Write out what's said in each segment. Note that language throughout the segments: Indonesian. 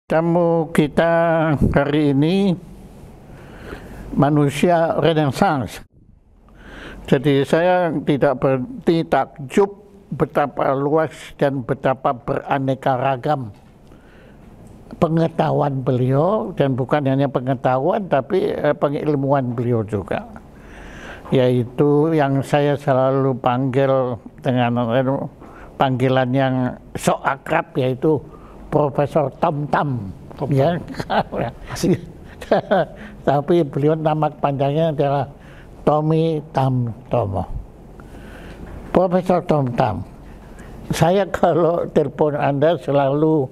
Tamu kita hari ini manusia renaissance. Jadi saya tidak berhenti takjub betapa luas dan betapa beraneka ragam pengetahuan beliau, dan bukan hanya pengetahuan tapi pengilmuan beliau juga. Yaitu yang saya selalu panggil dengan panggilan yang sok akrab, yaitu Profesor Tom Tam, ya. Asik. Tapi beliau nama panjangnya adalah Tommy Tamtomo. Profesor Tom Tam, saya kalau telepon Anda selalu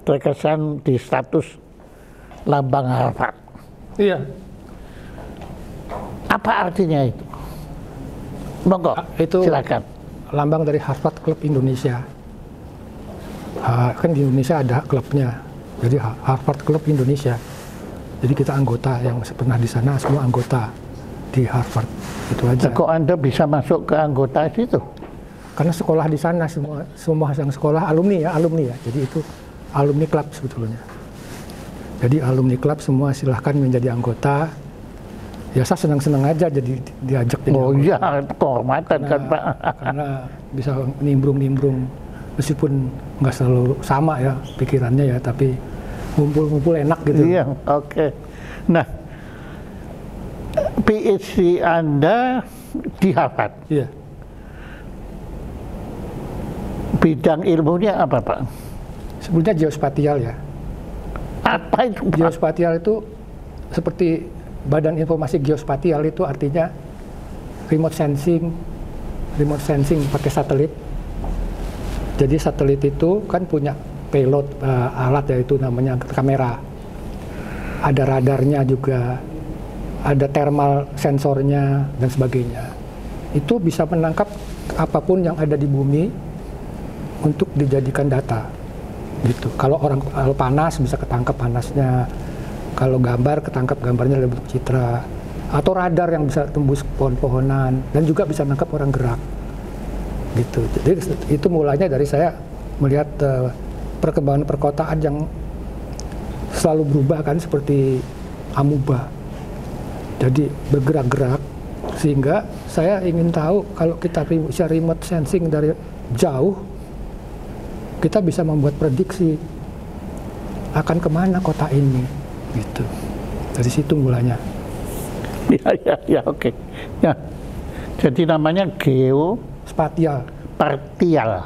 terkesan di status lambang Harvard. Iya. Apa artinya itu? Monggo, Itu silakan. lambang dari Harvard Club Indonesia. Kan di Indonesia ada klubnya, jadi Harvard Club Indonesia. Jadi kita anggota yang pernah di sana, semua anggota di Harvard. Itu aja. Kok Anda bisa masuk ke anggota situ? Karena sekolah di sana, semua yang sekolah alumni ya. Jadi itu alumni klub sebetulnya. Jadi alumni klub semua silahkan menjadi anggota. Ya saya senang-senang aja jadi diajak jadi Oh anggota. iya, kehormatan kan Pak. Karena bisa nimbrung-nimbrung, meskipun nggak selalu sama ya pikirannya ya, tapi ngumpul-ngumpul enak gitu. Iya, oke. Nah, PhD Anda di Harvard. Iya. Bidang ilmunya apa Pak? Sebetulnya geospatial ya. Apa itu Pak? Geospatial itu seperti Badan Informasi Geospatial, itu artinya remote sensing pakai satelit. Jadi satelit itu kan punya payload, alat, yaitu namanya kamera. Ada radarnya juga, ada thermal sensornya dan sebagainya. Itu bisa menangkap apapun yang ada di bumi untuk dijadikan data. Gitu. Kalau panas bisa ketangkap panasnya. Kalau gambar ketangkap gambarnya dalam bentuk citra, atau radar yang bisa tembus pohon-pohonan, dan juga bisa menangkap orang gerak. Gitu. Jadi itu mulanya dari saya melihat perkembangan perkotaan yang selalu berubah kan, seperti amuba. Jadi bergerak-gerak, sehingga saya ingin tahu kalau kita bisa remote sensing dari jauh, kita bisa membuat prediksi akan kemana kota ini. Gitu. Dari situ mulanya. Ya, oke. Ya. Jadi namanya Spatial.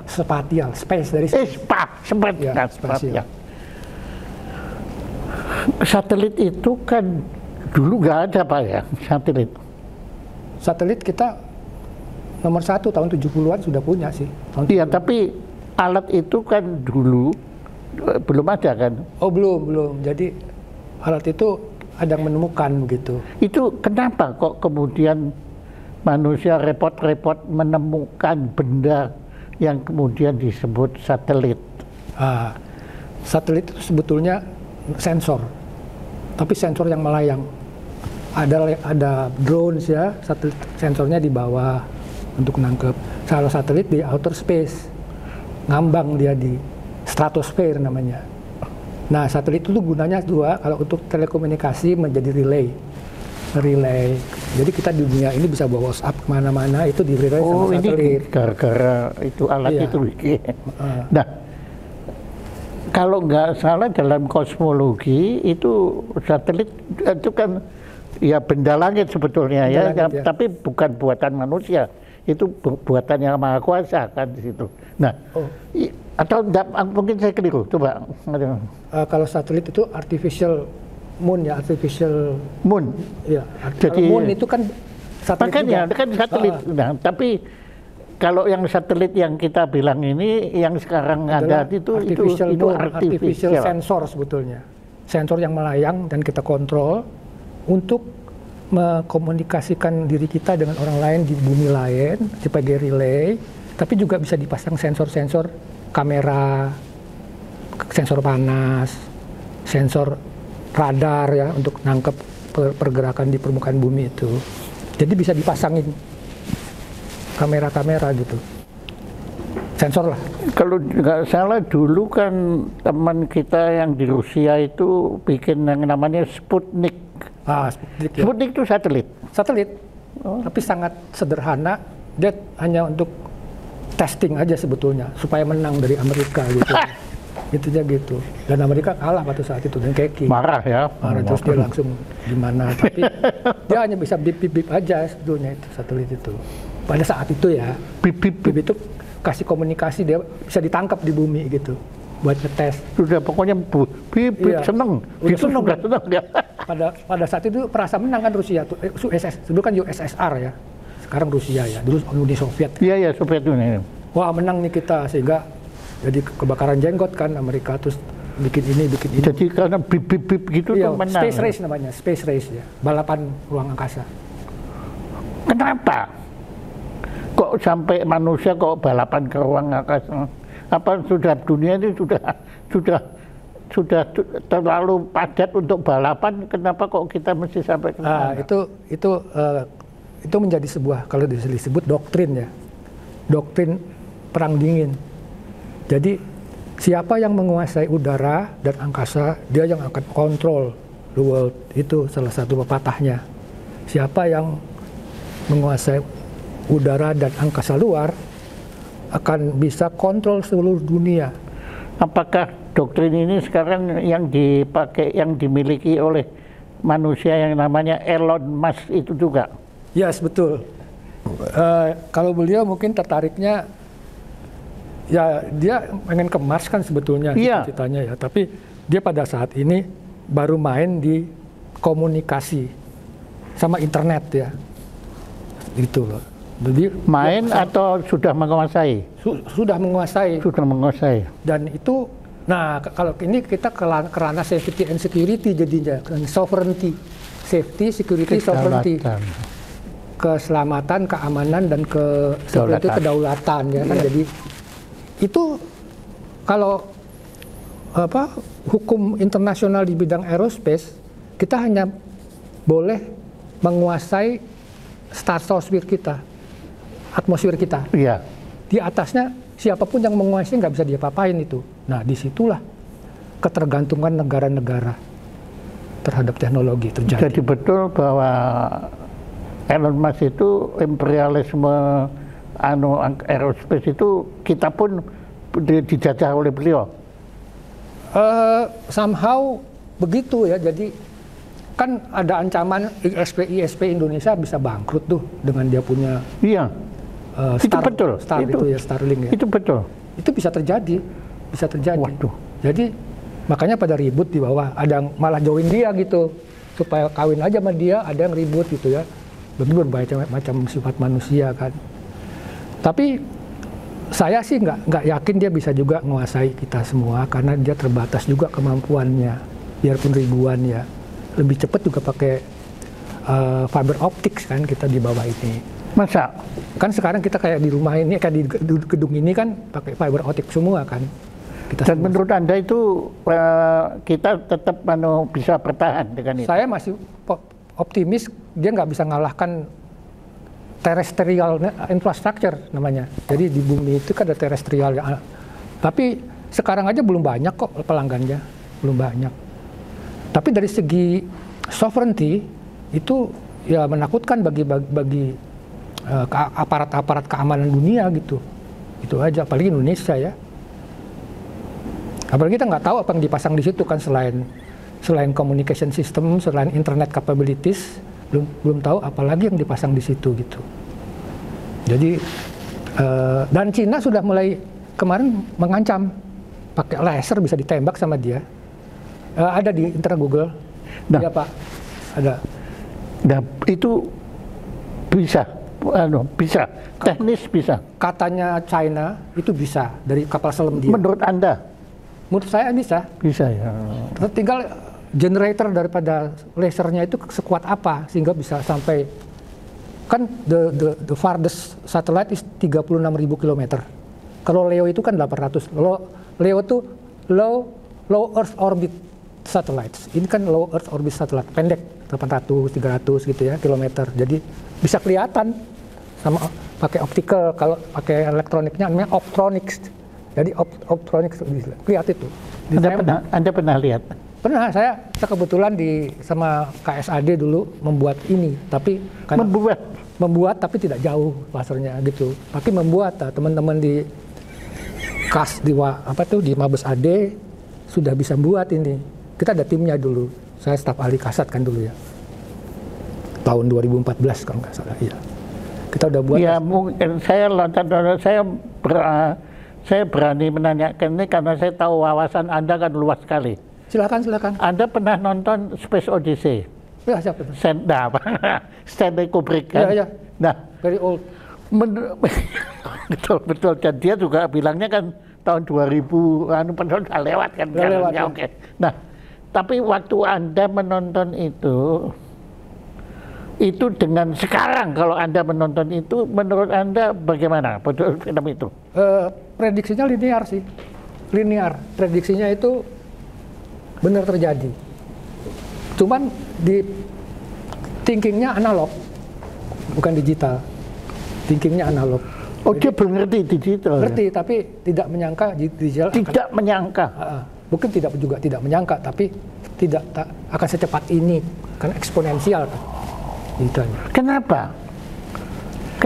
Spatial, Space dari spatial. Ya, spasial. Satelit itu kan dulu nggak ada Pak ya, satelit. Satelit kita nomor 1 tahun 70-an sudah punya sih. Iya, tapi alat itu kan dulu belum ada kan? Oh belum. Jadi alat itu ada yang menemukan gitu. Itu kenapa kok kemudian manusia repot-repot menemukan benda yang kemudian disebut satelit? Satelit itu sebetulnya sensor, tapi sensor yang melayang. Ada drones ya, satelit sensornya di bawah untuk nangkep. Kalau satelit di outer space, ngambang dia di stratosfer namanya. Nah, satelit itu gunanya dua, kalau untuk telekomunikasi menjadi relay. Jadi kita di dunia ini bisa bawa WhatsApp kemana-mana, itu di relay sama satelit. Ini gara-gara itu alat Iya. itu. Nah, kalau nggak salah dalam kosmologi itu satelit itu kan ya benda langit sebetulnya ya, tapi bukan buatan manusia. Itu buatan yang maha kuasa kan di situ. Nah, atau enggak, mungkin saya keliru, coba. Kalau satelit itu artificial moon ya, artificial moon. Ya, Jadi moon itu kan satelit makanya juga. kan satelit. Nah, tapi kalau yang satelit yang kita bilang ini, yang sekarang ada itu artificial sensor sebetulnya. Sensor yang melayang dan kita kontrol untuk mengkomunikasikan diri kita dengan orang lain di bumi lain, sebagai relay, tapi juga bisa dipasang sensor-sensor kamera, sensor panas, sensor radar ya untuk nangkep pergerakan di permukaan bumi itu. Jadi bisa dipasangin kamera-kamera gitu. sensor lah. Kalau nggak salah dulu kan teman kita yang di Rusia itu bikin yang namanya Sputnik. Sputnik, ya. Sputnik itu satelit. Satelit, tapi sangat sederhana. Dia hanya untuk testing aja sebetulnya, supaya menang dari Amerika gitu. Gitunya gitu. Dan Amerika kalah pada saat itu, dan keki. Marah ya. Marah, terus dia langsung gimana. Tapi dia hanya bisa bip-bip aja sebetulnya itu satelit itu. Pada saat itu ya, bip itu kasih komunikasi, dia bisa ditangkap di bumi gitu buat ngetes. Sudah pokoknya bip Iya. seneng. Udah Itu seneng. sudah seneng ya. Pada saat itu perasa menang kan Rusia tuh. Dulu kan USSR ya. Sekarang Rusia ya. Dulu Uni Soviet. Iya ya, Soviet Union. Wah, menang nih kita, sehingga jadi kebakaran jenggot kan Amerika, terus bikin ini. Jadi karena bip gitu iya, tuh menang. Space race namanya, space race ya. Balapan ruang angkasa. Kenapa? Kok sampai manusia kok balapan ke ruang angkasa? Apa sudah dunia ini sudah terlalu padat untuk balapan? Kenapa kok kita mesti sampai ke sana? Itu menjadi sebuah, kalau disebut doktrin ya, doktrin perang dingin. Jadi siapa yang menguasai udara dan angkasa, dia yang akan kontrol the world. Itu salah satu pepatahnya. Siapa yang menguasai udara dan angkasa luar akan bisa kontrol seluruh dunia. Apakah doktrin ini sekarang yang dipakai, yang dimiliki oleh manusia yang namanya Elon Musk itu juga? Yes, betul. Kalau beliau mungkin tertariknya, ya dia pengen ke Mars kan sebetulnya cita-citanya ya. Tapi dia pada saat ini baru main di komunikasi sama internet ya. Gitu loh. Jadi main atau sudah menguasai? Sudah menguasai. Sudah menguasai. Dan itu, nah kalau ini kita ke ranah safety and security jadinya, sovereignty, safety, security, sovereignty, keselamatan, keamanan, dan kedaulatan ya kan. Jadi itu kalau hukum internasional di bidang aerospace, kita hanya boleh menguasai stratosfer kita, atmosfer kita. Iya. Di atasnya siapapun yang menguasai nggak bisa diapa-apain itu. Nah, disitulah ketergantungan negara-negara terhadap teknologi terjadi. Jadi betul bahwa Elon Musk itu imperialisme aerospace itu kita pun dijajah oleh beliau. Somehow begitu ya. Jadi kan ada ancaman ISP Indonesia bisa bangkrut tuh dengan dia punya. Iya. Itu betul. Starlink ya. Itu betul. Itu bisa terjadi. Waduh. Jadi makanya pada ribut di bawah, ada yang malah join dia gitu supaya kawin aja sama dia, ada yang ribut gitu ya. Berbagai macam sifat manusia kan. Tapi saya sih nggak yakin dia bisa juga menguasai kita semua, karena dia terbatas juga kemampuannya. Biarpun ribuan ya, lebih cepat juga pakai fiber optics kan kita di bawah ini. Masa? Kan sekarang kita kayak di rumah ini, kayak di gedung ini kan pakai fiber optik semua kan. Dan menurut Anda itu kita tetap bisa bertahan dengan itu? Saya masih optimis dia nggak bisa ngalahkan terrestrial infrastructure namanya. Jadi di bumi itu kan ada terrestrial. Tapi sekarang aja belum banyak kok pelanggannya, belum banyak. Tapi dari segi sovereignty itu ya menakutkan bagi aparat-aparat keamanan dunia gitu. Itu aja, apalagi Indonesia ya. Apalagi kita nggak tahu apa yang dipasang di situ kan, selain communication system, selain internet capabilities, belum tahu apalagi yang dipasang di situ gitu. Jadi dan Cina sudah mulai kemarin mengancam pakai laser bisa ditembak sama dia. Ada di internet Google. Iya Pak, ada. Nah itu bisa, teknis bisa. Katanya China itu bisa dari kapal selam dia. Menurut Anda? Menurut saya bisa. Bisa ya. Tinggal generator daripada lasernya itu sekuat apa sehingga bisa sampai, kan the farthest satellite is 36.000 km. Kalau LEO itu kan 800. LEO itu low Earth orbit satellites. Ini kan low Earth orbit satellite, pendek, 800, 300 gitu ya kilometer. Jadi bisa kelihatan pakai optical, kalau pakai elektroniknya namanya optronics. Jadi optronics, lihat itu. Anda pernah lihat? Pernah, saya kebetulan sama KSAD dulu membuat ini, tapi membuat tapi tidak jauh pasarnya gitu. Tapi membuat teman-teman di KAS di Mabes AD sudah bisa buat ini. Kita ada timnya dulu. Saya staf ahli Kasat kan dulu ya. Tahun 2014 kalau nggak salah ya. Kita udah buat. Ya mungkin saya berani menanyakan ini karena saya tahu wawasan Anda kan luas sekali. Silakan. Anda pernah nonton Space Odyssey? Ya, siapa itu? Stanley Kubrick kan? Ya. Nah, very old. Betul. Dan dia juga bilangnya kan tahun 2000 udah lewat kan? Udah lewat, ya. Oke. Nah, tapi waktu Anda menonton itu dengan sekarang kalau Anda menonton itu, menurut Anda bagaimana film itu? Prediksinya linear sih. Linear. Prediksinya itu benar terjadi. Cuman di thinkingnya analog, bukan digital. Thinkingnya analog. Oh, dia belum ngerti digital? Ngerti, ya? Tapi tidak menyangka digital. Tidak menyangka? Mungkin juga tidak menyangka, tapi tidak akan secepat ini. Karena eksponensial. Kenapa?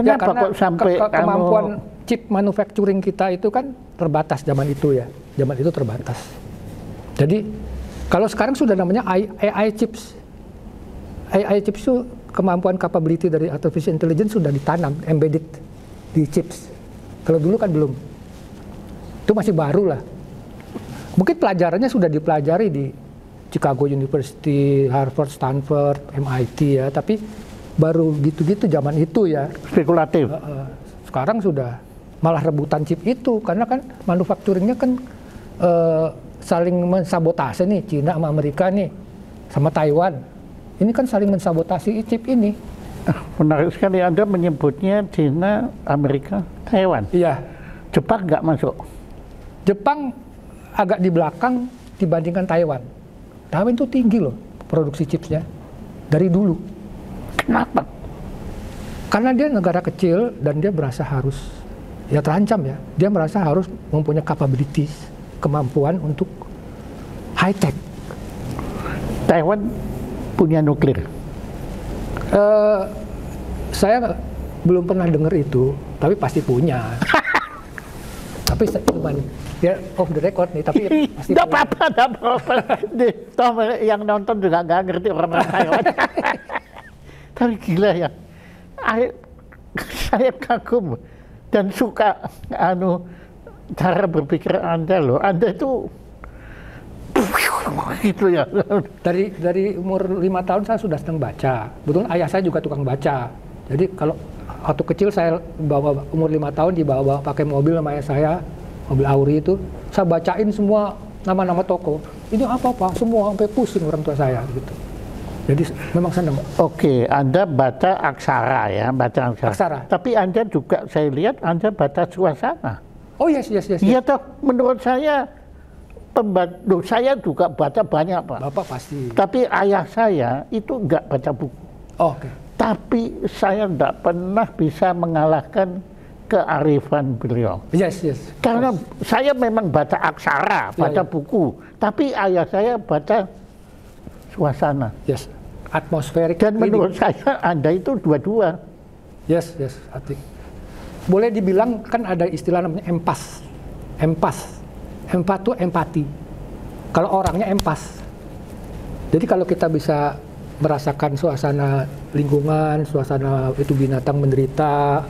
Ya, kok sampai kemampuan chip manufacturing kita itu kan terbatas zaman itu ya. Zaman itu terbatas. Jadi kalau sekarang sudah namanya AI chips. AI chips itu kemampuan capability dari artificial intelligence sudah ditanam, embedded di chips. Kalau dulu kan belum. Itu masih baru lah. Mungkin pelajarannya sudah dipelajari di Chicago University, Harvard, Stanford, MIT ya, tapi baru gitu-gitu zaman itu ya. Spekulatif. Sekarang sudah malah rebutan chip itu, karena kan manufacturingnya kan saling mensabotase nih, Cina sama Amerika nih, sama Taiwan. Ini kan saling mensabotasi chip ini. Menarik sekali Anda menyebutnya Cina, Amerika, Taiwan. Iya. Jepang nggak masuk? Jepang agak di belakang dibandingkan Taiwan. Taiwan itu tinggi loh produksi chipsnya dari dulu. Kenapa? Karena dia negara kecil dan dia merasa harus, ya terancam ya, dia merasa harus mempunyai capabilities, kemampuan untuk high tech. Taiwan punya nuklir? Saya belum pernah dengar itu, tapi pasti punya. Tapi cuman ya off the record nih, tapi pasti tidak apa-apa. Toh yang nonton juga nggak ngerti orang Taiwan. Tapi gila ya, saya kagum dan suka cara berpikir Anda loh. Anda itu gitu ya. Dari umur 5 tahun saya sudah senang baca. Betul, ayah saya juga tukang baca. Jadi kalau waktu kecil saya bawa umur 5 tahun dibawa pakai mobil sama ayah saya, mobil Auri itu, saya bacain semua nama-nama toko. Ini apa-apa, semua sampai pusing orang tua saya gitu. Jadi memang senang. Oke, Anda baca aksara ya, baca aksara. Tapi Anda juga saya lihat Anda baca suasana. Oh yes. Iya toh, menurut saya pembantu saya juga baca banyak Pak. Bapak pasti. Tapi ayah saya itu nggak baca buku. Oh, oke. Tapi saya nggak pernah bisa mengalahkan kearifan beliau. Yes. Karena saya memang baca aksara, baca buku. Tapi ayah saya baca suasana. Yes. Atmosferik. Dan menurut saya Anda itu dua-dua. Yes. Arti. Boleh dibilang kan ada istilah namanya empas. Empat itu empati. Kalau orangnya empas. Jadi kalau kita bisa merasakan suasana lingkungan, suasana itu binatang menderita,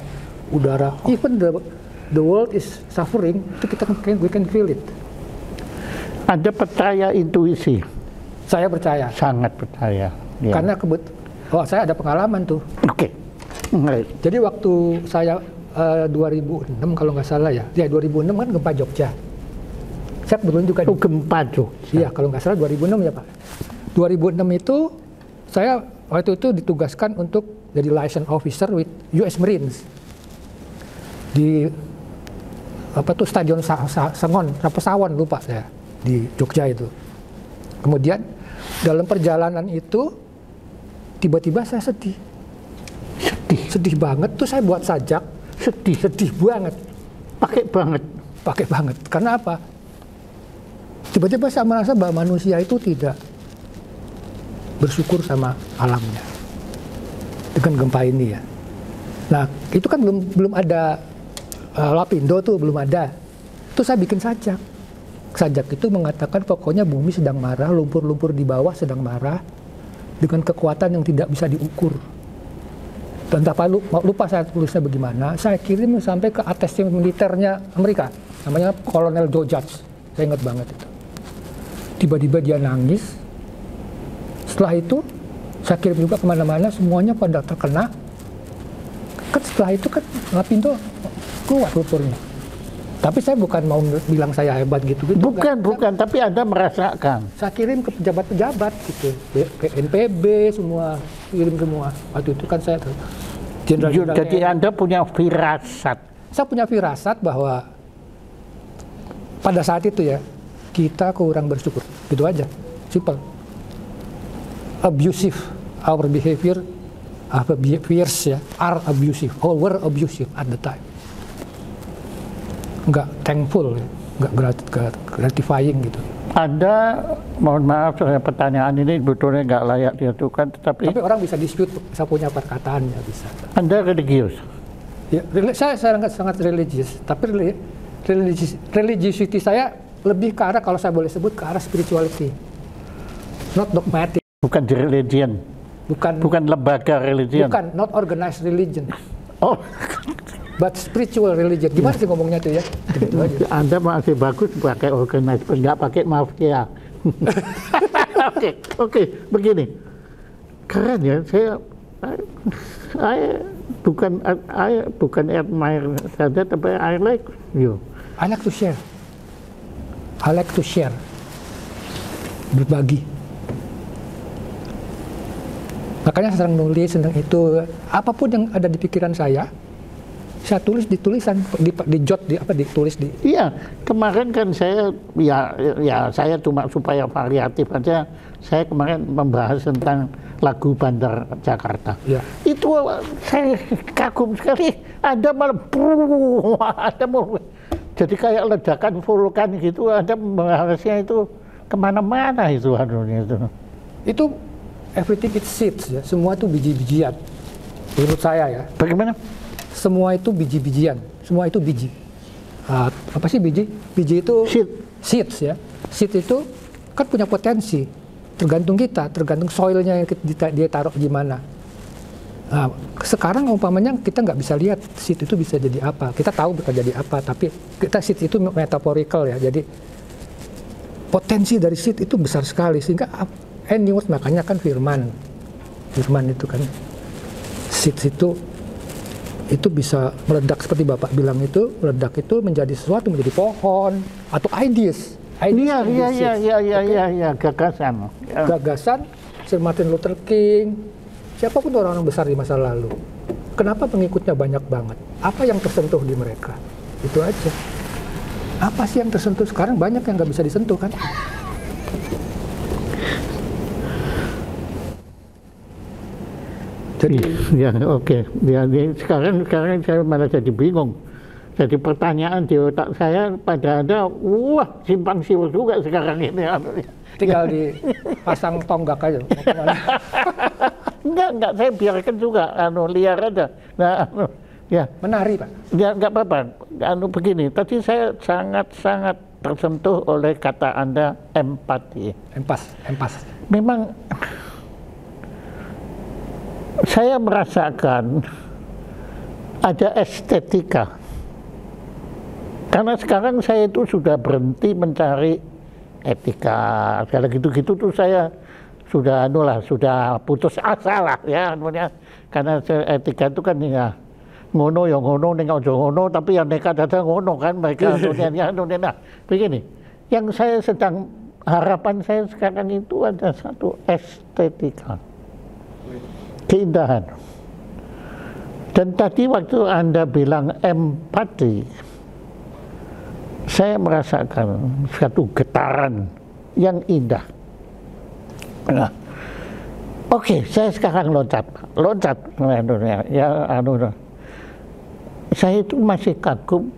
udara, even the world is suffering, itu we can feel it. Anda percaya intuisi? Saya percaya. Sangat percaya. Ya. Karena saya ada pengalaman tuh. Oke. Jadi waktu saya 2006 kalau nggak salah ya 2006 kan gempa Jogja. Saya kebetulan juga gempa Jogja. Iya, kalau nggak salah 2006 ya Pak. 2006 itu saya waktu itu ditugaskan untuk jadi liaison officer with US Marines di Stadion Pesawon lupa saya di Jogja itu. Kemudian dalam perjalanan itu tiba-tiba saya sedih banget tuh, saya buat sajak sedih banget. Pakai banget. Karena apa? Tiba-tiba saya merasa bahwa manusia itu tidak bersyukur sama alamnya dengan gempa ini ya. Nah, itu kan belum ada Lapindo tuh belum ada. Terus saya bikin sajak. Sajak itu mengatakan pokoknya bumi sedang marah, lumpur-lumpur di bawah sedang marah dengan kekuatan yang tidak bisa diukur. Dan lupa saya tulisnya bagaimana. Saya kirim sampai ke atasnya militernya Amerika, namanya Kolonel Joe Judge. Saya ingat banget itu. Tiba-tiba dia nangis. Setelah itu saya kirim juga kemana-mana, semuanya pada terkena. Kan setelah itu kan Lapindo keluar lumpurnya. Tapi saya bukan mau bilang saya hebat gitu-gitu. Bukan, tapi Anda merasakan. Saya kirim ke pejabat-pejabat gitu, ke NPB semua, kirim semua. Waktu itu kan saya jenderal-jenderal. Jadi Anda punya firasat. Saya punya firasat bahwa pada saat itu ya, kita kurang bersyukur. Gitu aja, simple. Abusive, our behaviors ya, are abusive, or were abusive at the time. Nggak thankful, nggak gratifying gitu. Anda, mohon maaf, pertanyaan ini sebetulnya nggak layak diajukan, tapi orang bisa dispute, saya punya perkataannya bisa. Anda religius? Ya, saya sangat religius, tapi religiosity saya lebih ke arah, kalau saya boleh sebut, ke arah spirituality, not dogmatic. Bukan di religion? Bukan lembaga religion? Bukan, not organized religion. Oh. But spiritual religion. Gimana sih ngomongnya tuh ya? Gitu aja. Anda masih bagus pakai organized, nggak pakai mafia. Oke, begini. Keren ya, saya bukan admire saja, tapi I like you. I like to share. Berbagi. Makanya saya sering nulis tentang itu. Apapun yang ada di pikiran saya tulis di tulisan, ditulis di. Iya, kemarin kan saya cuma supaya variatif aja. Saya kemarin membahas tentang lagu Bandar Jakarta. Ya. Itu saya kagum sekali. Ada malah jadi kayak ledakan vulkan gitu. Ada membahasnya itu kemana-mana itu anunya itu. Itu everything it seeds ya. Semua itu biji-bijian. Menurut saya ya. Bagaimana? Semua itu biji-bijian, semua itu biji. Apa sih biji? Biji itu seeds ya. Seed itu kan punya potensi, tergantung kita, tergantung soilnya yang dia taruh di mana. Sekarang umpamanya kita nggak bisa lihat seed itu bisa jadi apa. Kita tahu bisa jadi apa, tapi seed itu metaphorical ya. Jadi potensi dari seed itu besar sekali, sehingga news makanya kan firman itu kan seed itu bisa meledak seperti Bapak bilang itu, meledak itu menjadi sesuatu, menjadi pohon atau ideas. Iya, gagasan. Gagasan Sir Martin Luther King, siapapun orang besar di masa lalu. Kenapa pengikutnya banyak banget? Apa yang tersentuh di mereka? Itu aja. Apa sih yang tersentuh? Sekarang banyak yang nggak bisa disentuh kan? Jadi, ya oke. Ya, sekarang saya malah jadi bingung. Jadi pertanyaan di otak saya pada Anda, wah simpang siur juga sekarang ini. Tinggal dipasang tonggak aja. Enggak, saya biarkan juga, liar aja. Nah, ya. Menari Pak? Ya nggak apa-apa. Begini, tadi saya sangat tersentuh oleh kata Anda empati. Empas. Memang saya merasakan ada estetika. Karena sekarang saya itu sudah berhenti mencari etika, segala gitu-gitu tuh saya sudah putus asa lah ya. Karena etika itu kan ya ngono ya ngono, ning aja ngono, tapi yang nekat ada ngono kan mereka. Nah, begini, yang saya sedang harapan saya sekarang itu ada satu estetika. Keindahan. Dan tadi waktu Anda bilang empati, saya merasakan satu getaran yang indah. Nah, oke, saya sekarang loncat. saya itu masih kagum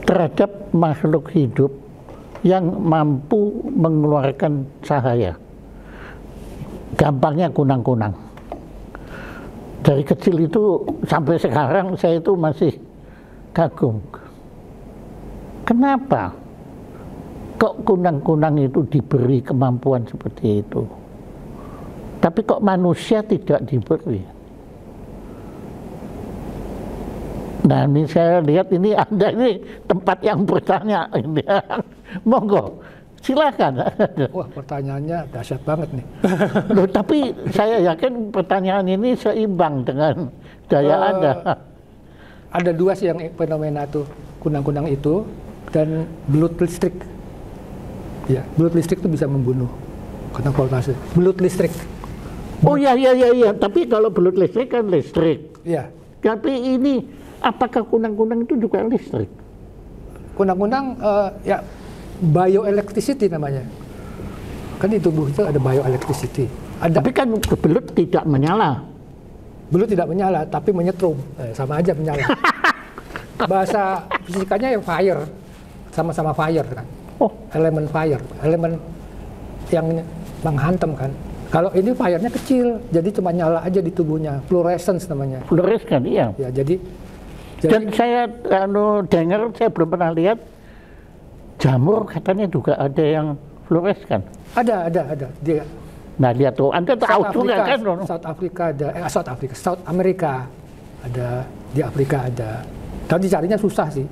terhadap makhluk hidup yang mampu mengeluarkan cahaya. Gampangnya kunang-kunang. Dari kecil itu sampai sekarang saya itu masih kagum. Kenapa kok kunang-kunang itu diberi kemampuan seperti itu? Tapi kok manusia tidak diberi? Nah, ini saya lihat ini Anda ini tempat yang bertanya. Monggo, silakan. Wah, pertanyaannya dahsyat banget nih. Loh, tapi saya yakin pertanyaan ini seimbang dengan daya Anda. Ada dua sih yang fenomena tuh, kunang-kunang itu dan belut listrik. Ya, belut listrik itu bisa membunuh karena voltase. Belut listrik. Oh iya, tapi kalau belut listrik kan listrik. Iya. Tapi ini apakah kunang-kunang itu juga listrik? Kunang-kunang ya bioelectricity namanya. Kan di tubuh itu ada bioelectricity. Tapi kan belut tidak menyala. Belut tidak menyala, tapi menyetrum. Sama aja menyala. Bahasa fisikanya yang fire. Sama-sama fire kan. Oh. Elemen fire. Elemen yang menghantam kan. Kalau ini fire-nya kecil, jadi cuma nyala aja di tubuhnya. Fluorescence namanya. Fluorescence, iya. Ya, jadi dan saya dengar, saya belum pernah lihat jamur katanya juga ada yang fluorescen. Ada. Dia. Nah, lihat tuh, Anda tahu juga kan? South Amerika ada, di Afrika ada. Dan dicarinya susah sih.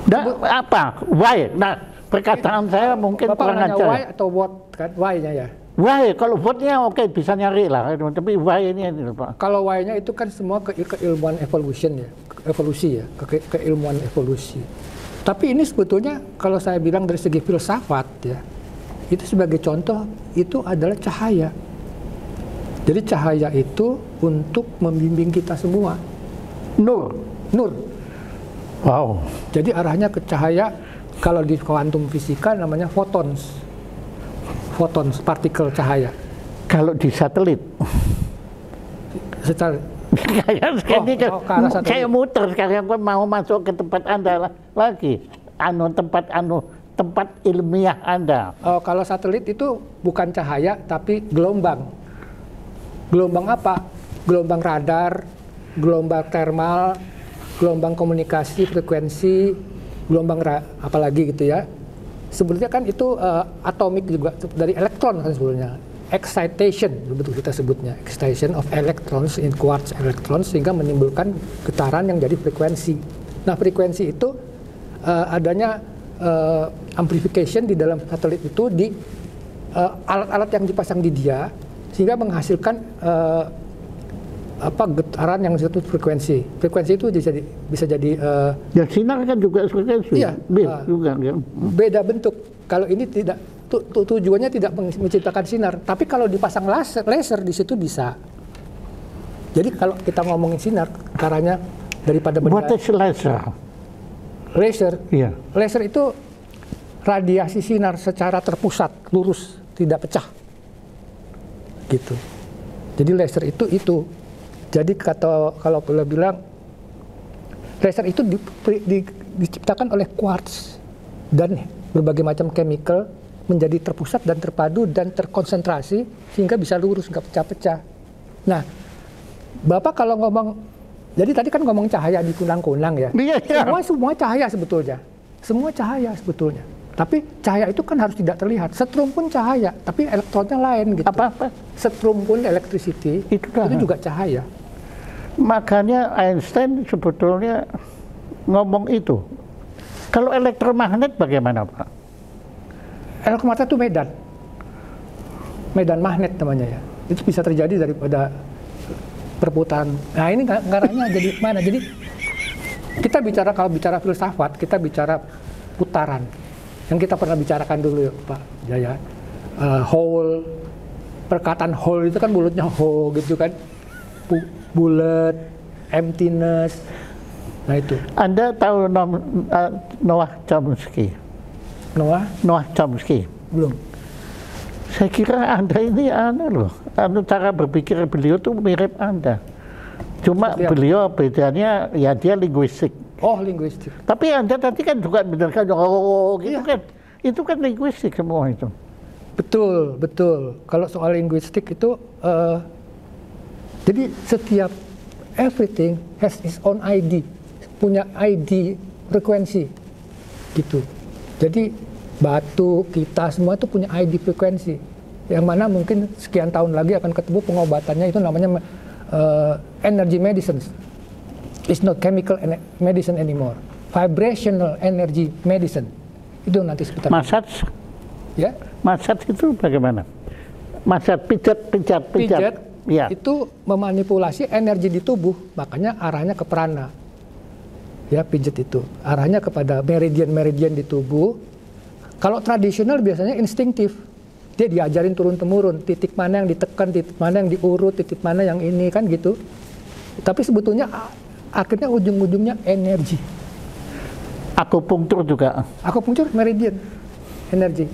Nah, apa? Why? Nah, perkataan saya mungkin Bapak kurang nanya ajar. why atau what kan? Why-nya ya. Why? Kalau what-nya oke, bisa nyari lah. Tapi why ini Pak. Kalau why-nya itu kan semua keilmuan evolution ya, evolusi ya, keilmuan evolusi. Tapi ini sebetulnya kalau saya bilang dari segi filsafat ya, itu sebagai contoh itu adalah cahaya. Jadi cahaya itu untuk membimbing kita semua. Nur. Wow. Jadi arahnya ke cahaya. Kalau di kuantum fisika namanya photons, partikel cahaya. Kalau di satelit, saya muter sekarang mau masuk ke tempat Anda lagi, tempat ilmiah Anda. Kalau satelit itu bukan cahaya tapi gelombang. Gelombang apa? Gelombang radar, gelombang termal, gelombang komunikasi frekuensi, gelombang apalagi gitu ya. Sebetulnya kan itu atomik juga dari elektron kan sebetulnya. Excitation, betul kita sebutnya. Excitation of electrons in quartz electrons sehingga menimbulkan getaran yang jadi frekuensi. Nah, frekuensi itu adanya amplification di dalam satelit itu di alat-alat yang dipasang di dia sehingga menghasilkan getaran yang disebut frekuensi. Frekuensi itu bisa jadi ya sinar kan juga frekuensi. Iya, juga ya. Beda bentuk. Kalau ini tidak tujuannya tidak menciptakan sinar, tapi kalau dipasang laser di situ bisa. Jadi kalau kita ngomongin sinar, caranya daripada benda. What is laser? Laser. Iya. Laser itu radiasi sinar secara terpusat, lurus, tidak pecah. Gitu. Jadi laser itu. Jadi kalau boleh bilang laser itu diciptakan oleh quartz dan berbagai macam chemical menjadi terpusat dan terpadu dan terkonsentrasi sehingga bisa lurus, nggak pecah-pecah. Nah, Bapak kalau ngomong, jadi tadi kan ngomong cahaya di kunang-kunang ya. Semua cahaya sebetulnya. Semua cahaya sebetulnya. Tapi cahaya itu kan harus tidak terlihat. Setrum pun cahaya, tapi elektronnya lain gitu. Apa? Setrum pun electricity itu juga cahaya. Makanya Einstein sebetulnya ngomong itu. Kalau elektromagnet bagaimana, Pak? Elektromagnet itu medan magnet namanya ya. Itu bisa terjadi daripada perputaran. Nah ini ngarahnya jadi mana? Jadi kita kalau bicara filsafat, kita bicara putaran. Yang kita pernah bicarakan dulu ya, Pak Jaya. Whole, perkataan whole itu kan mulutnya whole gitu kan. Bulat, emptiness. Nah itu. Anda tahu Noah Chomsky? Noah Chomsky. Belum. Saya kira Anda ini aneh loh. Cara berpikir beliau tuh mirip Anda. Cuma beliau bedanya ya dia linguistik. Oh, linguistik. Tapi Anda tadi kan juga benarkan gitu kan. Itu kan linguistik semua itu. Betul, betul. Kalau soal linguistik itu jadi setiap everything has its own ID. Punya ID frekuensi. Gitu. Jadi batu, kita semua itu punya ID frekuensi. Yang mana mungkin sekian tahun lagi akan ketemu pengobatannya, itu namanya energy medicine. It's not chemical medicine anymore. Vibrational energy medicine. Itu nanti sekitar. Massage? Ya. Massage itu bagaimana? Massage pijat. Ya. Itu memanipulasi energi di tubuh, makanya arahnya ke prana. Ya, pijat itu arahnya kepada meridian-meridian di tubuh. Kalau tradisional biasanya instinktif. Dia diajarin turun-temurun, titik mana yang ditekan, titik mana yang diurut, titik mana yang ini, kan gitu. Tapi sebetulnya akhirnya ujung-ujungnya energi. Akupunktur juga. Akupunktur meridian, energi.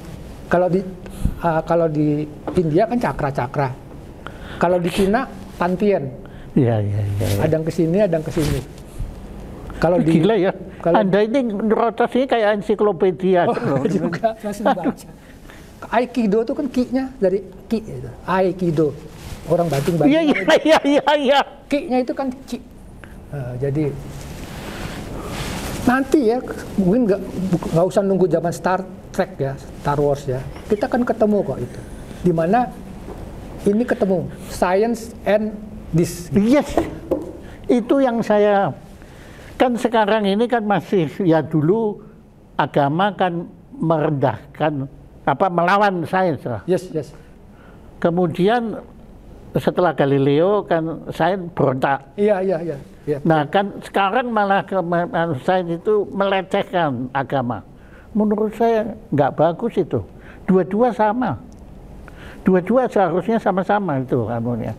Kalau di India kan cakra-cakra. Kalau di Cina Pantian. Iya. Ada yang kesini, ada yang kesini. Kalau di gila ya. Anda ini rotasinya kayak ensiklopedia. Oh, juga masih baca. Aikido itu kan ki-nya dari ki itu. Aikido. Orang banting-banting. Iya. Ki-nya itu kan ki. Jadi nanti ya mungkin nggak usah nunggu zaman Star Trek ya, Star Wars ya. Kita kan ketemu kok itu. Di mana ini ketemu science and this. Yes. Itu yang saya kan sekarang ini kan masih ya dulu agama kan merendahkan melawan sains lah. Yes. Kemudian setelah Galileo kan sains berontak. Iya. Nah kan sekarang malah sains itu melecehkan agama. Menurut saya nggak bagus itu. Dua-dua sama. Dua-dua seharusnya sama-sama itu anunya.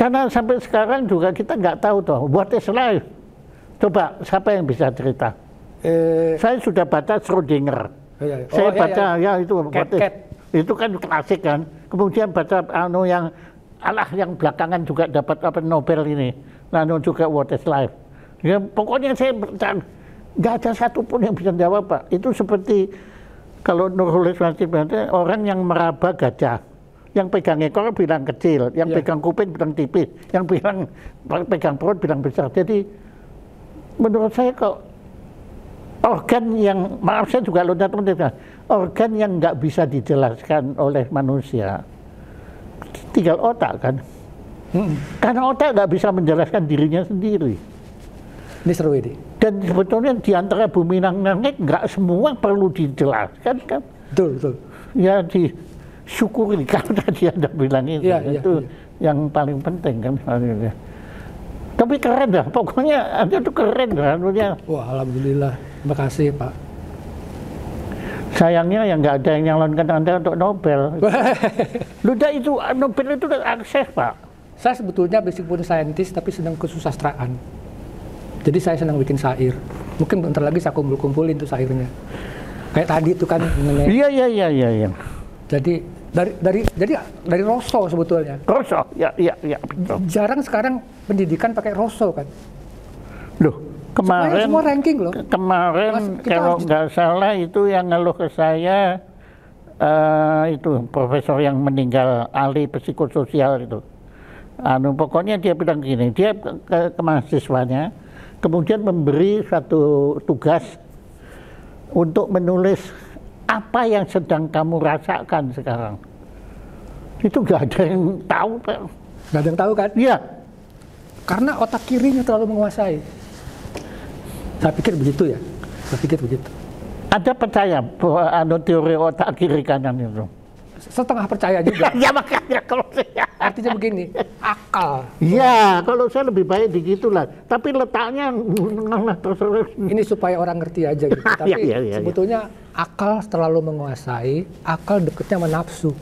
Karena sampai sekarang juga kita nggak tahu toh what is life. Coba siapa yang bisa cerita? Saya sudah baca Schrödinger. Saya baca itu Cat. Itu kan klasik kan. Kemudian baca yang belakangan juga dapat Nobel ini. Lalu juga What is Life. Ya, pokoknya saya nggak ada satupun yang bisa jawab, Pak. Itu seperti kalau Nurul Ikhwan orang yang meraba gajah. Yang pegang ekor bilang kecil, yang pegang kuping bilang tipis, yang pegang perut bilang besar. Jadi menurut saya kok organ yang, maaf saya juga loncat, organ yang nggak bisa dijelaskan oleh manusia, tinggal otak kan. Karena otak nggak bisa menjelaskan dirinya sendiri. Ini seru ini. Dan sebetulnya di antara bumi dan langit nggak semua perlu dijelaskan kan. Betul. Ya disyukuri kalau tadi Anda bilang itu. Itu yang paling penting kan. Tapi keren dah, pokoknya Anda tuh keren dah. Wah, alhamdulillah. Terima kasih, Pak. Sayangnya yang nggak ada yang nyalonkan Anda untuk Nobel. Ludah itu Nobel itu akses, Pak. Saya sebetulnya meskipun saintis tapi senang kesusastraan. Jadi saya senang bikin syair. Mungkin bentar lagi saya kumpulin tuh syairnya. Kayak tadi itu kan. Iya. Jadi dari Rousseau sebetulnya. Rousseau, ya betul. Jarang sekarang pendidikan pakai Rousseau kan. Loh, kemarin semua ranking loh. Kemarin kalau nggak salah itu yang ngeluh ke saya itu profesor yang meninggal, ahli psikososial itu. Pokoknya dia bilang gini, dia ke mahasiswanya, kemudian memberi satu tugas untuk menulis apa yang sedang kamu rasakan sekarang. Itu nggak ada yang tahu, Pak. Nggak ada yang tahu kan? Iya. Karena otak kirinya terlalu menguasai. Saya pikir begitu ya. Saya pikir begitu. Ada percaya bahwa teori otak kiri kanan itu? Setengah percaya juga. Ya makanya kalau saya. Artinya begini, akal. Ya, kalau saya lebih baik begitulah. Tapi letaknya ini supaya orang ngerti aja gitu. Tapi sebetulnya akal terlalu menguasai, akal deketnya sama nafsu.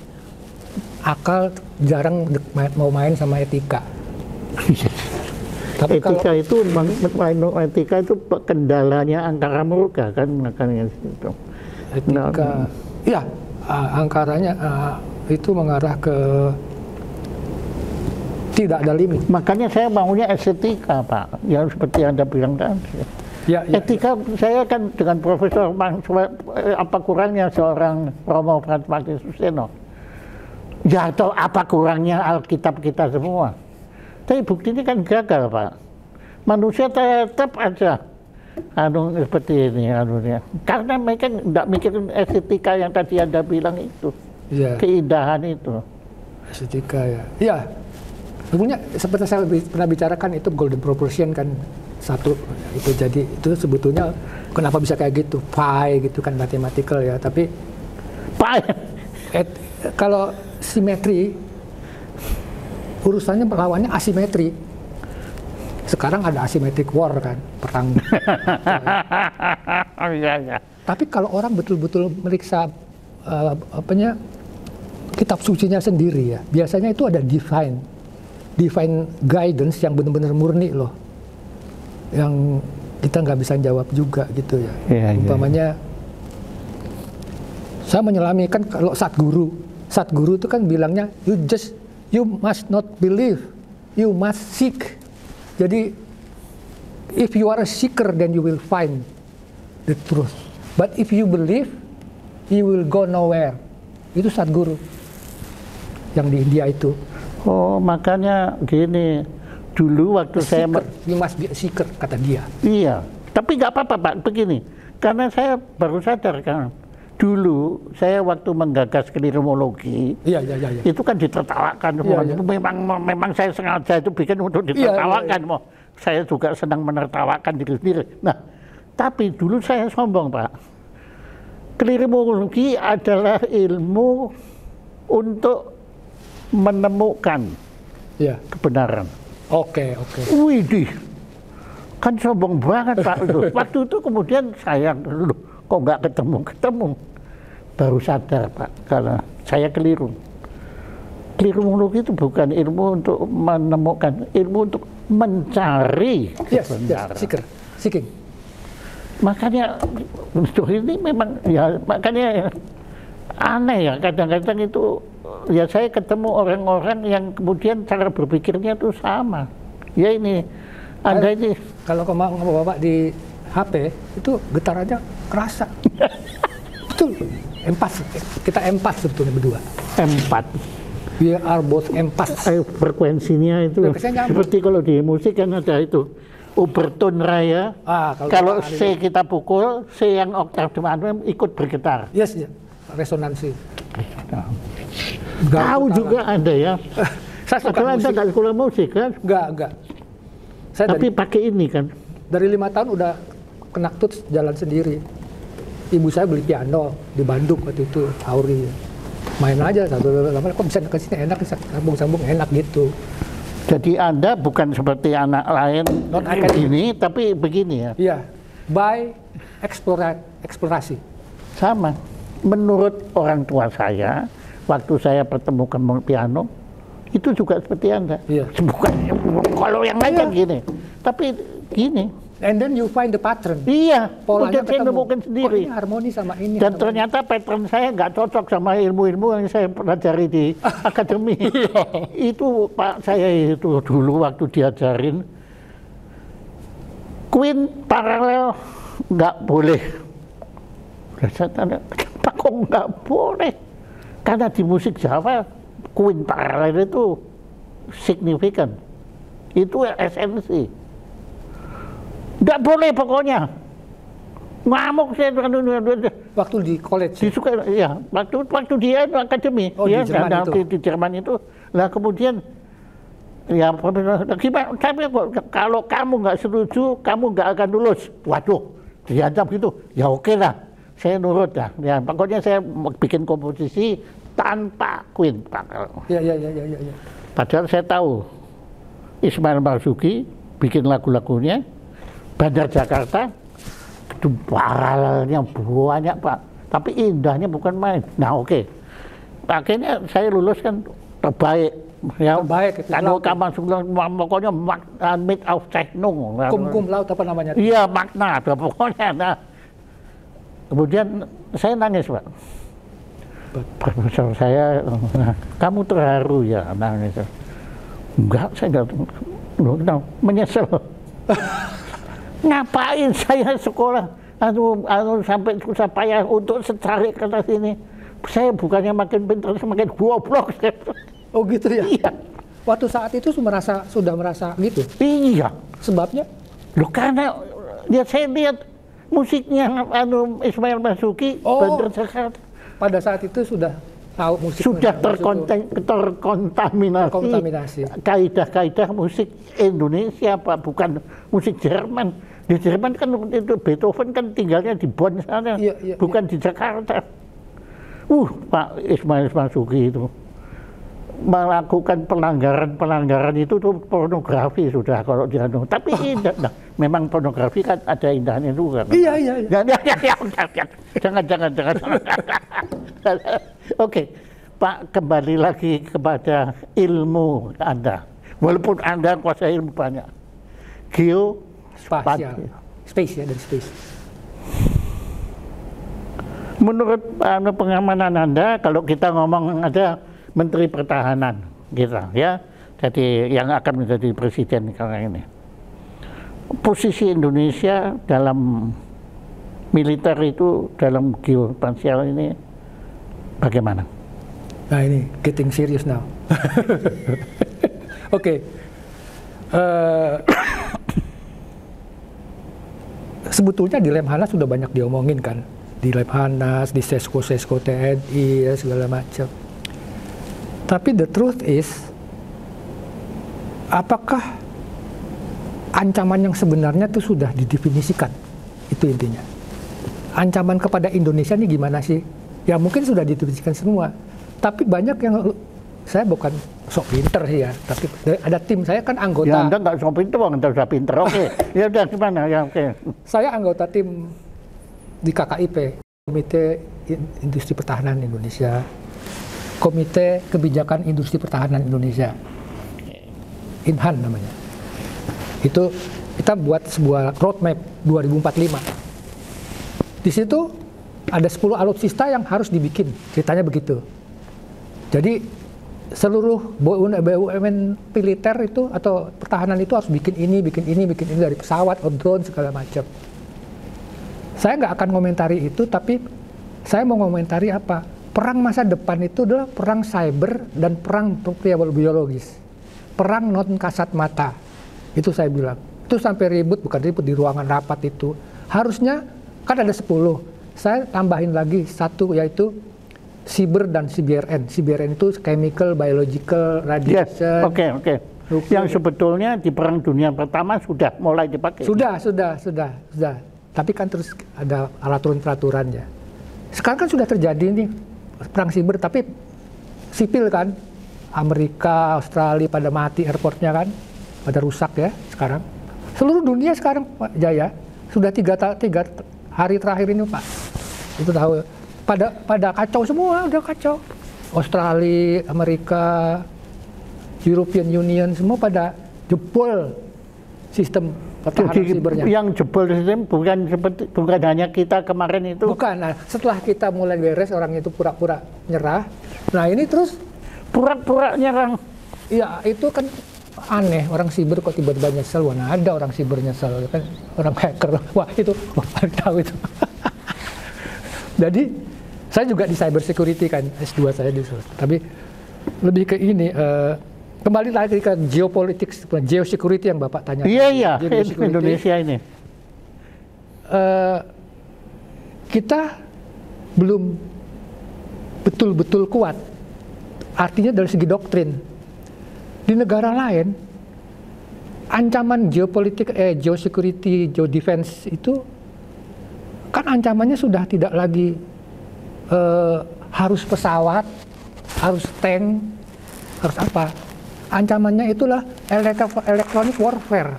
Akal jarang mau main sama etika. Tapi etika itu kendalanya angkara murka kan makanya itu. Etika. Iya, angkaranya itu mengarah ke Tidak ada limit. Makanya saya maunya estetika, Pak. Yang seperti Anda bilang tadi. Etika saya kan dengan Profesor apa kurangnya seorang Romo Frans Matius Suseno. Ya atau apa kurangnya Alkitab kita semua. Tapi buktinya kan gagal, Pak. Manusia tetap aja seperti ini karena mereka tidak mikirin estetika yang tadi Anda bilang itu. Keindahan itu. Estetika ya. Sebenarnya seperti saya pernah bicarakan itu golden proportion kan satu itu, jadi itu sebetulnya kenapa bisa kayak gitu, pi gitu kan mathematical ya, tapi pi kalau simetri urusannya lawannya asimetri. Sekarang ada asymmetric war kan, perang. Tapi kalau orang betul-betul meriksa kitab sucinya sendiri ya, biasanya itu ada divine guidance yang benar-benar murni loh, yang kita nggak bisa jawab juga gitu ya. Umpamanya saya menyelami kan kalau Satguru itu kan bilangnya you must not believe, you must seek. Jadi if you are a seeker then you will find the truth, but if you believe you will go nowhere. Itu Satguru yang di India itu. Oh, makanya gini, dulu waktu saya you must be a seeker, kata dia. Iya, tapi nggak apa-apa, Pak, begini, karena saya baru sadar kan, dulu saya waktu menggagas klirimologi, itu kan ditertawakan semua. Memang saya sengaja itu bikin untuk ditertawakan. Saya juga senang menertawakan diri sendiri. Nah, tapi dulu saya sombong, Pak. Klirimologi adalah ilmu untuk menemukan kebenaran. Oke. Widih, kan sombong banget, Pak. Waktu itu kemudian saya, kok nggak ketemu. Baru sadar, Pak, karena saya keliru. Klirimologi itu bukan ilmu untuk menemukan, ilmu untuk mencari kebenaran. Seeking. Makanya untuk ini memang ya, makanya aneh ya, kadang-kadang itu ya saya ketemu orang-orang yang kemudian cara berpikirnya itu sama. Ya ini, Anda ini. Kalau Bapak di HP itu getarannya kerasa. Betul, kita empat sebetulnya berdua. Empat. We are both empat. Frekuensinya itu seperti kalau di musik kan ada itu. Overtone raya, kalau C kita pukul, C yang oktav depan ikut bergetar. Yes, resonansi. Tahu juga Anda ya. Saya suka Anda nggak sekolah musik kan? Enggak. Tapi pakai ini kan? Dari 5 tahun udah kena tuts jalan sendiri. Ibu saya beli piano di Bandung waktu itu, Auri. Main aja kok bisa ke sini enak, sambung-sambung enak gitu. Jadi Anda bukan seperti anak lain ini, tapi begini ya? Iya, by eksplorasi. Sama. Menurut orang tua saya, waktu saya pertemukan piano, itu juga seperti Anda. Iya. Bukan, kalau yang lain kan gini. Tapi gini. And then you find the pattern. Iya, polanya saya nemukan sendiri. Ini harmoni sama ini. Dan ternyata pattern saya nggak cocok sama ilmu-ilmu yang saya pelajari di akademi. Itu Pak, saya itu dulu waktu diajarin Queen paralel nggak boleh. Saya tanya, kenapa kok nggak boleh? Karena di musik Jawa Queen paralel itu signifikan. Itu esensi. Nggak boleh pokoknya. Ngamuk saya waktu di college. Disuka ya, waktu dia itu akademi. Di Jerman itu. Di Jerman itu. Lah kemudian ya gimana? Tapi kalau kamu nggak setuju, kamu nggak akan lulus. Waduh, diancam gitu. Ya oke lah, saya nurut dah. Ya pokoknya saya bikin komposisi tanpa Queen. Ya. Padahal saya tahu Ismail Marzuki bikin lagu-lagunya. Bandar Jakarta itu paralelnya banyak, Pak, tapi indahnya bukan main. Nah oke. Akhirnya saya lulus kan terbaik ya, kalau kamu pokoknya mit Auszeichnung, cum laude apa namanya? Iya, makna pokoknya. Nah kemudian saya nangis, Pak. Profesor saya, kamu terharu ya, nangis. Enggak, saya enggak menyesal. Ngapain saya sekolah sampai susah payah untuk secari kertas ini? Saya bukannya makin pintar, semakin goblok. Oh gitu ya? Iya. Waktu saat itu sudah merasa gitu? Iya. Sebabnya? Loh karena ya saya lihat musiknya Ismail Marzuki, Bandar Jakarta. Pada saat itu sudah tahu musik. Sudah terkontaminasi. Kaidah-kaidah musik Indonesia, Pak, bukan musik Jerman. Di Jerman kan itu Beethoven kan tinggalnya di Bonn sana, bukan di Jakarta. Pak Ismail Marzuki itu melakukan pelanggaran itu tuh pornografi sudah kalau dia. Tapi memang pornografi kan ada indahnya juga. Iya. Jangan. Oke, Pak, kembali lagi kepada ilmu Anda. Walaupun Anda kuasai ilmu banyak. Space dan space. Menurut pengamanan Anda, kalau kita ngomong ada Menteri Pertahanan kita ya, jadi yang akan menjadi presiden kali ini. Posisi Indonesia dalam militer itu, dalam geopolitik ini bagaimana? Nah ini getting serious now. Oke. Sebetulnya di Lemhanas sudah banyak diomongin kan, di Lemhanas, di Sesko TNI, segala macam. Tapi the truth is, apakah ancaman yang sebenarnya itu sudah didefinisikan? Itu intinya. Ancaman kepada Indonesia ini gimana sih? Ya mungkin sudah didefinisikan semua. Tapi banyak yang, saya bukan sok pinter sih ya, tapi ada tim saya kan anggota. Ya Anda nggak sok pinter, Anda sudah pinter. Oke. Ya udah gimana? Ya oke. Saya anggota tim di KKIP, Komite Industri Pertahanan Indonesia. Komite Kebijakan Industri Pertahanan Indonesia, INHAN namanya. Itu kita buat sebuah roadmap 2045. Di situ ada 10 alutsista yang harus dibikin, ceritanya begitu. Jadi seluruh BUMN militer itu atau pertahanan itu harus bikin ini dari pesawat, drone segala macam. Saya nggak akan komentari itu, tapi saya mau komentari apa? Perang masa depan itu adalah perang cyber dan perang biologis. Perang non kasat mata. Itu saya bilang. Itu sampai bukan ribut di ruangan rapat itu. Harusnya, kan ada 10. Saya tambahin lagi 1 yaitu cyber dan CBRN. CBRN itu chemical, biological, radiation. Oke. Yang sebetulnya di Perang Dunia Pertama sudah mulai dipakai. Sudah. Tapi kan terus ada peraturan-peraturannya. Sekarang kan sudah terjadi nih perang siber, tapi sipil kan, Amerika, Australia pada mati airportnya kan, pada rusak ya sekarang. Seluruh dunia sekarang Pak Jaya sudah 3 hari terakhir ini Pak, itu tahu pada kacau semua, udah kacau. Australia, Amerika, European Union semua pada jebol sistem pertahanan sibernya. Yang jebol sistem bukan hanya kita kemarin itu. Bukan. Nah, setelah kita mulai beres, orang itu pura-pura nyerah. Nah ini terus pura-pura nyerang. Ya itu kan aneh, orang siber kok tiba-tiba nyesel. Nah ada orang siber nyesel, kan orang hacker. Wah itu baru tahu itu. Jadi saya juga di cyber security kan, S2 saya di situ. Tapi lebih ke ini. Kembali lagi ke geopolitik, geosecurity yang Bapak tanya. Iya, Indonesia ini. Kita belum betul-betul kuat. Artinya dari segi doktrin. Di negara lain, ancaman geopolitik, geosecurity, geodefense itu kan ancamannya sudah tidak lagi harus pesawat, harus tank, harus apa. Ancamannya itulah electronic warfare.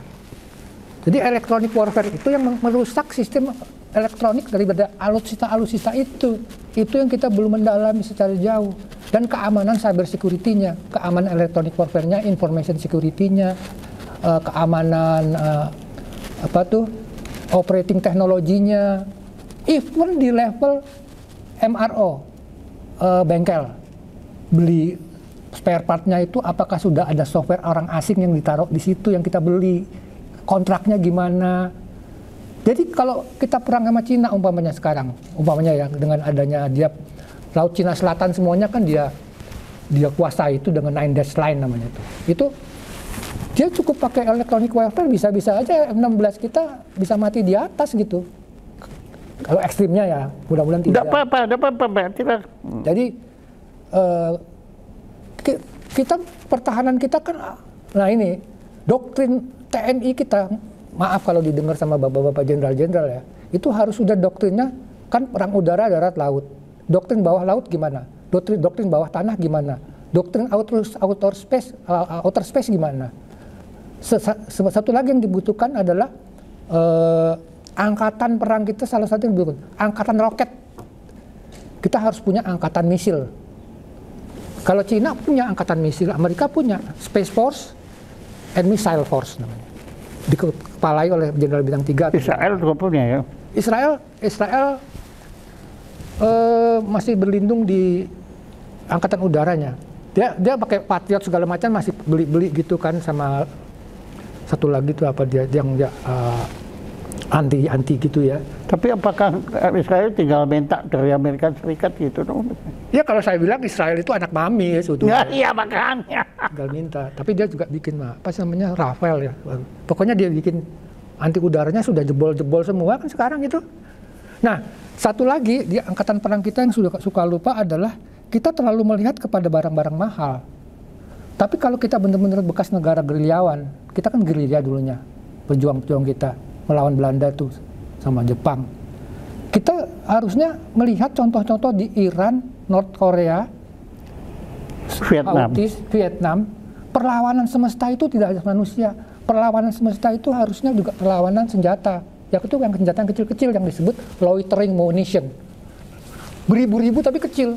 Jadi electronic warfare itu yang merusak sistem elektronik daripada alutsista itu. Itu yang kita belum mendalami secara jauh. Dan keamanan cyber security-nya, keamanan electronic warfare-nya, information security-nya, keamanan operating teknologinya, even di level MRO, bengkel, beli spare partnya itu apakah sudah ada software orang asing yang ditaruh di situ yang kita beli, kontraknya gimana. Jadi kalau kita perang sama Cina umpamanya sekarang, umpamanya ya dengan adanya dia Laut Cina Selatan semuanya kan dia kuasai itu dengan 9 dash line namanya itu. Itu dia cukup pakai electronic warfare bisa-bisa aja F-16 kita bisa mati di atas gitu. Kalau ekstrimnya ya, mudah-mudahan tidak. Tidak apa-apa. Tidak. Jadi kita pertahanan kita kan, nah ini doktrin TNI kita, maaf kalau didengar sama bapak-bapak jenderal-jenderal ya, itu harus sudah doktrinnya kan perang udara, darat, laut. Doktrin bawah laut gimana? Doktrin bawah tanah gimana? Doktrin outer space gimana? Satu lagi yang dibutuhkan adalah angkatan perang kita, salah satu yang dibutuhkan angkatan roket. Kita harus punya angkatan misil. Kalau Cina punya angkatan misil, Amerika punya Space Force and Missile Force namanya. Dikepalai oleh Jenderal Bintang 3. Israel juga punya ya. Israel masih berlindung di angkatan udaranya. Dia pakai Patriot segala macam, masih beli gitu kan, sama satu lagi tuh apa dia yang anti gitu ya. Tapi apakah Israel tinggal minta dari Amerika Serikat gitu dong? Ya kalau saya bilang Israel itu anak mami ya sebetulnya. Iya makanya. Tinggal minta. Tapi dia juga bikin apa sih namanya, Rafael ya. Pokoknya dia bikin anti udaranya sudah jebol-jebol semua kan sekarang itu. Nah, satu lagi di angkatan perang kita yang suka lupa adalah kita terlalu melihat kepada barang-barang mahal. Tapi kalau kita benar-benar bekas negara gerilyawan, kita kan gerilya dulunya, pejuang-pejuang kita melawan Belanda tuh sama Jepang. Kita harusnya melihat contoh-contoh di Iran, North Korea, Vietnam. Perlawanan semesta itu tidak hanya manusia. Perlawanan semesta itu harusnya juga perlawanan senjata. Yang itu yang senjata yang kecil-kecil yang disebut loitering munition. Beribu-ribu tapi kecil.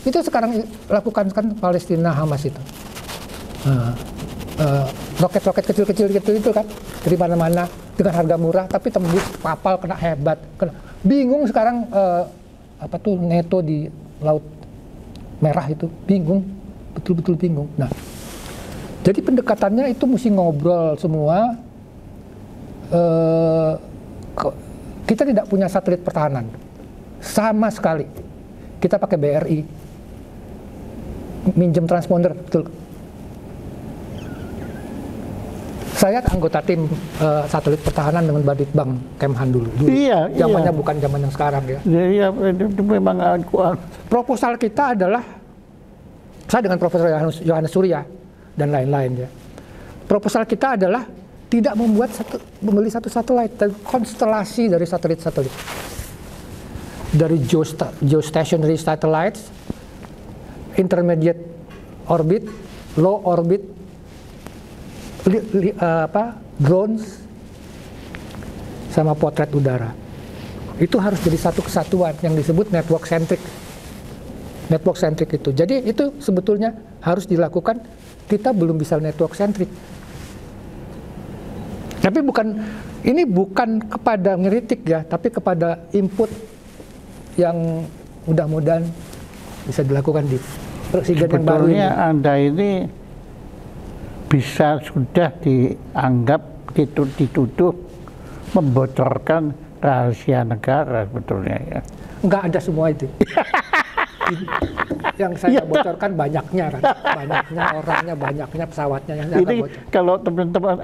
Itu sekarang lakukan kan Palestina Hamas itu. Roket-roket kecil-kecil itu kan dari mana-mana dengan harga murah tapi tembus kapal kena hebat. Bingung sekarang apa tuh NATO di Laut Merah itu bingung, betul-betul bingung. Nah, jadi pendekatannya itu mesti ngobrol semua. Kita tidak punya satelit pertahanan sama sekali. Kita pakai BRI, minjem transponder, betul. Saya anggota tim satelit pertahanan dengan Baditbang Kemhan dulu. Iya, zamannya bukan zaman yang sekarang ya. Iya, itu memang kuat. Proposal kita adalah, saya dengan Profesor Yohanes Surya dan lain-lain ya. Proposal kita adalah tidak membeli satu satelit, tapi konstelasi dari satelit-satelit. Dari geostationary satellites, intermediate orbit, low orbit, drones, sama potret udara. Itu harus jadi satu kesatuan yang disebut network centric. Network centric itu. Jadi itu sebetulnya harus dilakukan. Kita belum bisa network centric. Tapi ini bukan kepada ngeritik ya, tapi kepada input yang mudah-mudahan bisa dilakukan di presiden yang baru ini. Sebetulnya Anda ini bisa sudah dianggap dituduh membocorkan rahasia negara sebetulnya ya. Enggak ada semua itu. Yang saya bocorkan banyaknya kan, banyaknya orangnya, banyaknya pesawatnya yang saya bocor. Kalau teman-teman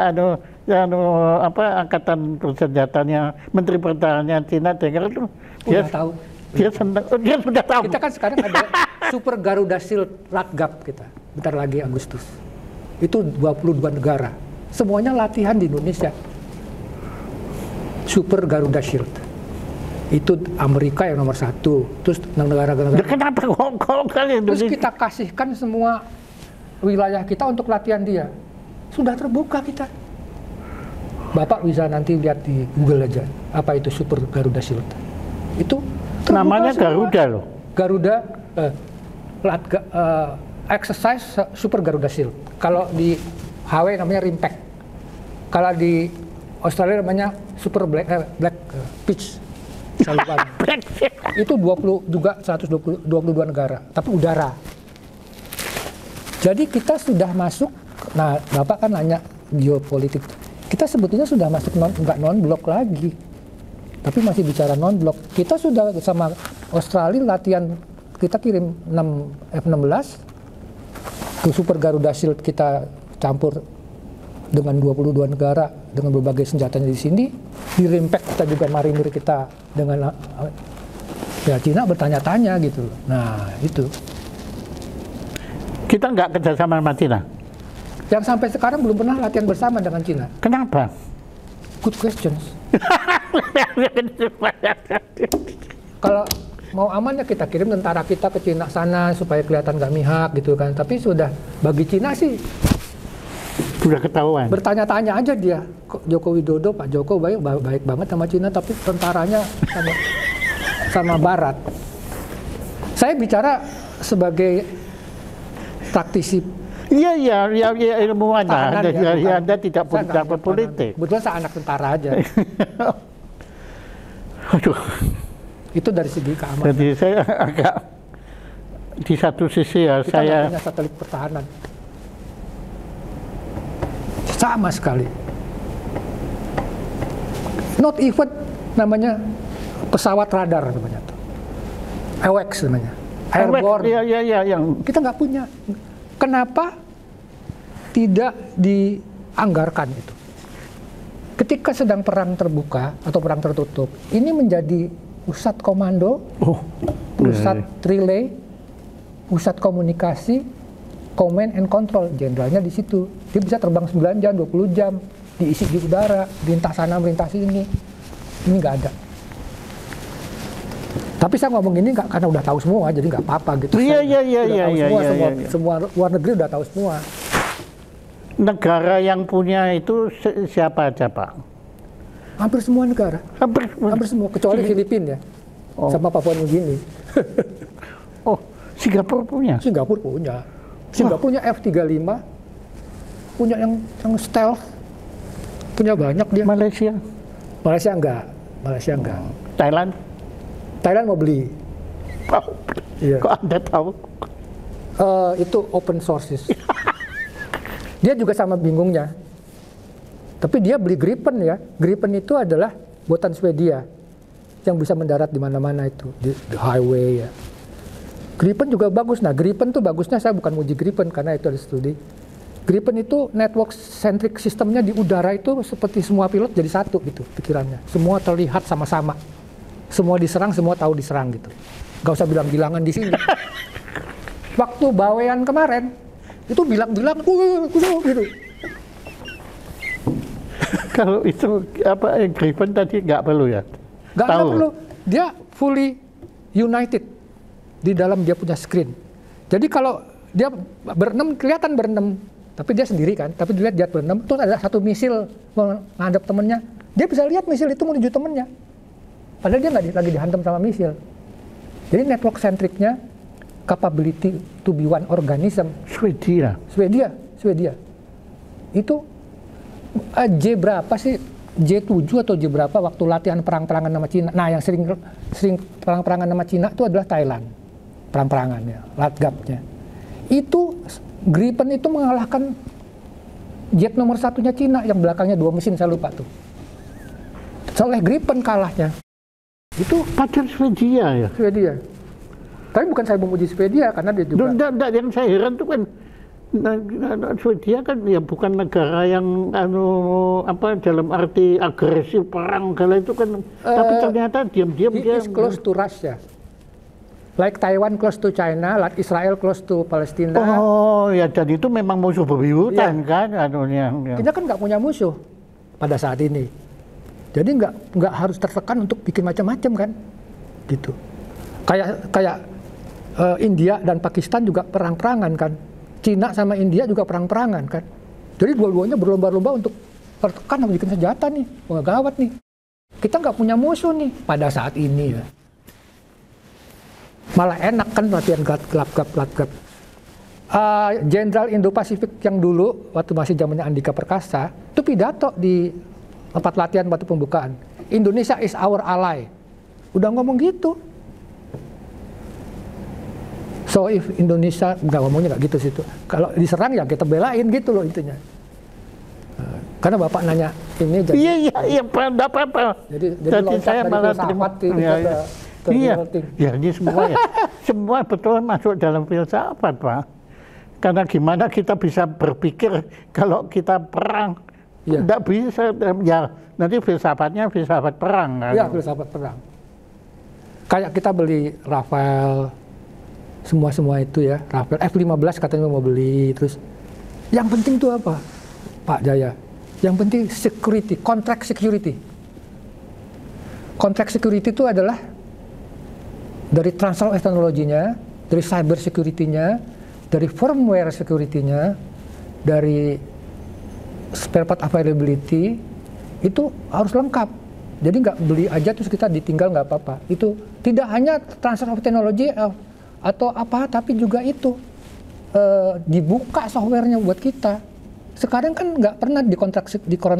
angkatan persenjatanya Menteri Pertahanannya Cina dengar itu dia tahu. Dia senang, dia sudah tahu. Kita kan sekarang ada Super Garuda Shield Ratgab kita, bentar lagi Agustus. Itu 22 negara. Semuanya latihan di Indonesia. Super Garuda Shield. Itu Amerika yang nomor 1, terus negara-negara. Kenapa kok kalian Terus kita kasihkan semua wilayah kita untuk latihan dia. Sudah terbuka kita. Bapak bisa nanti lihat di Google aja, apa itu Super Garuda Shield. Itu namanya semua. Garuda loh. Garuda exercise Super Garuda Shield. Kalau di HW namanya Rimpact. Kalau di Australia namanya Super Black Pitch. Itu 22 negara, tapi udara. Jadi kita sudah masuk, nah Bapak kan nanya geopolitik, kita sebetulnya sudah masuk nggak non-blok lagi, tapi masih bicara non-blok. Kita sudah sama Australia latihan, kita kirim 6 F-16 ke Super Garuda Shield, kita campur dengan 22 negara dengan berbagai senjatanya di sini. Di Rimpak kita juga marinir kita dengan ya Cina bertanya-tanya gitu. Nah itu. Kita nggak kerjasama sama Cina? Yang sampai sekarang belum pernah latihan bersama dengan Cina. Kenapa? Good questions. Kalau mau aman ya kita kirim tentara kita ke Cina sana supaya kelihatan gak mihak gitu kan. Tapi sudah bagi Cina sih sudah ketahuan. Bertanya-tanya aja dia. Kok Joko Widodo, Pak Joko baik banget sama Cina, tapi tentaranya sama Barat. Saya bicara sebagai praktisi. Iya, ilmuwan. Anda tidak politik. Betul, saya anak tentara aja. Aduh. Itu dari segi keamanan. Jadi saya agak di satu sisi ya kita saya punya satelit pertahanan. Sama sekali. Not even namanya pesawat radar namanya tuh. AWACS namanya. Airborne. Iya, yang kita nggak punya. Kenapa tidak dianggarkan itu? Ketika sedang perang terbuka atau perang tertutup, ini menjadi pusat komando, pusat relay, pusat komunikasi, command and control. Jenderalnya di situ. Dia bisa terbang 9 jam, 20 jam, diisi di udara, lintas sana, melintas ini. Ini nggak ada. Tapi saya ngomong ini nggak karena udah tahu semua, jadi nggak apa-apa gitu. Iya. Semua luar negeri udah tahu semua. Negara yang punya itu siapa aja, Pak? Hampir semua negara. Hampir semua, kecuali Filipina ya, sama Papua Nugini. Oh, Singapura punya? Singapura punya. Singapura punya F-35, punya yang stealth, punya banyak dia. Malaysia enggak. Thailand mau beli. Oh, iya. Kok Anda tahu? Itu open sources. Dia juga sama bingungnya. Tapi dia beli Gripen ya. Gripen itu adalah buatan Swedia yang bisa mendarat di mana-mana itu, di highway ya. Gripen juga bagus. Nah, Gripen tuh bagusnya, saya bukan muji Gripen karena itu ada studi. Gripen itu network centric sistemnya di udara itu seperti semua pilot jadi satu gitu pikirannya. Semua terlihat sama-sama. Semua diserang, semua tahu diserang gitu. Gak usah bilang-bilangan di sini. Waktu Bawean kemarin, itu bilang-bilang, gitu. Kalau itu apa Gripen tadi nggak perlu ya? Nggak perlu. Dia fully united di dalam dia punya screen. Jadi kalau dia berenam, kelihatan berenam, tapi dia sendiri kan. Tapi dilihat dia berenam, itu ada satu misil menghadap temennya. Dia bisa lihat misil itu menuju temennya. Padahal dia nggak lagi dihantam sama misil. Jadi network centricnya capability to be one organism. Swedia. Itu J berapa sih? J7 atau J berapa waktu latihan perang-perangan sama Cina. Nah, yang sering perang-perangan sama Cina itu adalah Thailand. Perang-perangannya, Latgapnya. Itu Gripen itu mengalahkan jet nomor satunya Cina yang belakangnya 2 mesin, saya lupa tuh. Soalnya Gripen kalahnya. Itu pacar Swedia ya? Swedia. Tapi bukan saya memuji Swedia karena dia juga. Enggak, yang saya heran tuh kan Swedia kan ya bukan negara yang dalam arti agresif perang segala itu kan, tapi ternyata diam-diam dia is close to Russia. Like Taiwan close to China, like Israel close to Palestina. Oh ya, dan itu memang musuh bebuyutan kan Kita kan nggak punya musuh pada saat ini. Jadi nggak harus tertekan untuk bikin macam-macam kan, gitu. Kayak India dan Pakistan juga perang-perangan kan, Cina sama India juga perang-perangan kan. Jadi dua-duanya berlomba-lomba untuk tertekan bikin senjata nih, wah gawat nih. Kita nggak punya musuh nih pada saat ini ya. Malah enak kan latihan gelap-gelap. Jenderal Indo-Pasifik yang dulu waktu masih zamannya Andika Perkasa itu pidato di tempat latihan waktu pembukaan. Indonesia is our ally. Udah ngomong gitu. So if Indonesia, nggak ngomongnya nggak gitu sih itu. Kalau diserang ya kita belain gitu loh intinya. Karena Bapak nanya ini jadi. Iya, enggak apa-apa. Jadi saya malah terima. Iya, ini semua ya. Semua betul masuk dalam filsafat, Pak. Karena gimana kita bisa berpikir kalau kita perang? Tidak bisa, ya nanti filsafatnya filsafat perang kan? Iya, filsafat perang. Kayak kita beli Rafael, semua itu ya, Rafael F-15 katanya mau beli, terus yang penting tuh apa, Pak Jaya? Yang penting security, contract security. Contract security itu adalah dari transfer of teknologinya, dari cyber security-nya, dari firmware security-nya, dari spare part availability, itu harus lengkap. Jadi nggak beli aja terus kita ditinggal nggak apa-apa. Itu tidak hanya transfer of technology atau apa, tapi juga itu dibuka softwarenya buat kita. Sekarang kan nggak pernah di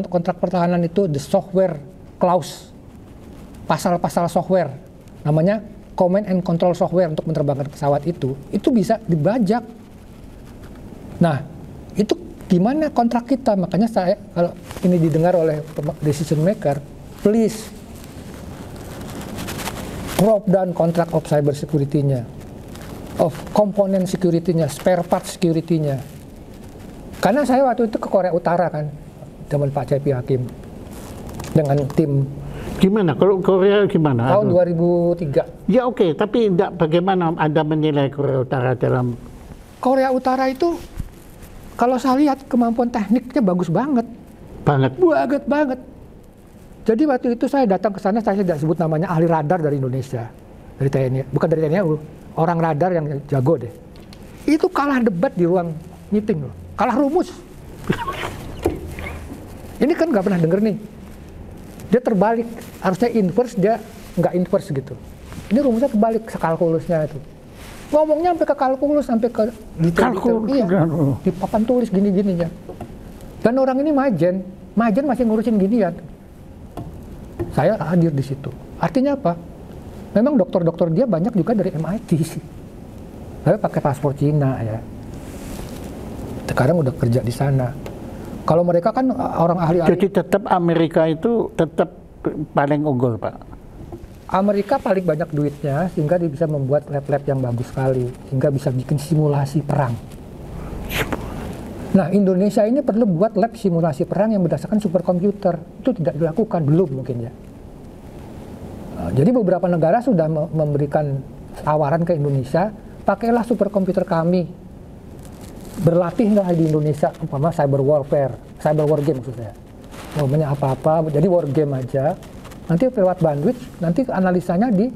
kontrak pertahanan itu the software clause, pasal-pasal software, namanya command and control software untuk menerbangkan pesawat itu bisa dibajak. Nah, itu gimana kontrak kita? Makanya saya, kalau ini didengar oleh decision maker, please drop down kontrak of cyber security-nya, of component security-nya, spare part security-nya. Karena saya waktu itu ke Korea Utara kan, zaman Pak Cepi Hakim dengan tim. Gimana? Kalau Korea gimana? Tahun 2003. Ya oke, tapi bagaimana Anda menilai Korea Utara dalam? Korea Utara itu, kalau saya lihat kemampuan tekniknya bagus banget. Banget. Jadi waktu itu saya datang ke sana, saya tidak sebut namanya, ahli radar dari Indonesia, dari TNI, bukan dari TNI, orang radar yang jago deh. Itu kalah debat di ruang meeting loh. Kalah rumus. Ini kan nggak pernah denger nih. Dia terbalik, harusnya inverse, dia nggak inverse gitu. Ini rumusnya kebalik, sekalkulusnya itu. Ngomongnya sampai ke kalkulus, sampai ke detail. Iya, di papan tulis gini-gininya. Dan orang ini majen masih ngurusin ginian. Saya hadir di situ. Artinya apa? Memang dokter-dokter dia banyak juga dari MIT sih. Saya pakai paspor Cina ya. Sekarang udah kerja di sana. Kalau mereka kan orang ahli-ahli. Jadi tetap Amerika itu tetap paling unggul, Pak. Amerika paling banyak duitnya sehingga dia bisa membuat lab-lab yang bagus sekali, sehingga bisa bikin simulasi perang. Nah, Indonesia ini perlu buat lab simulasi perang yang berdasarkan superkomputer. Itu tidak dilakukan, belum mungkin ya. Nah, jadi beberapa negara sudah memberikan tawaran ke Indonesia, pakailah superkomputer kami. Berlatihlah di Indonesia, umpama cyber warfare, cyber war game maksud saya. Namanya apa-apa, jadi war game aja. Nanti lewat bandwidth, nanti analisanya di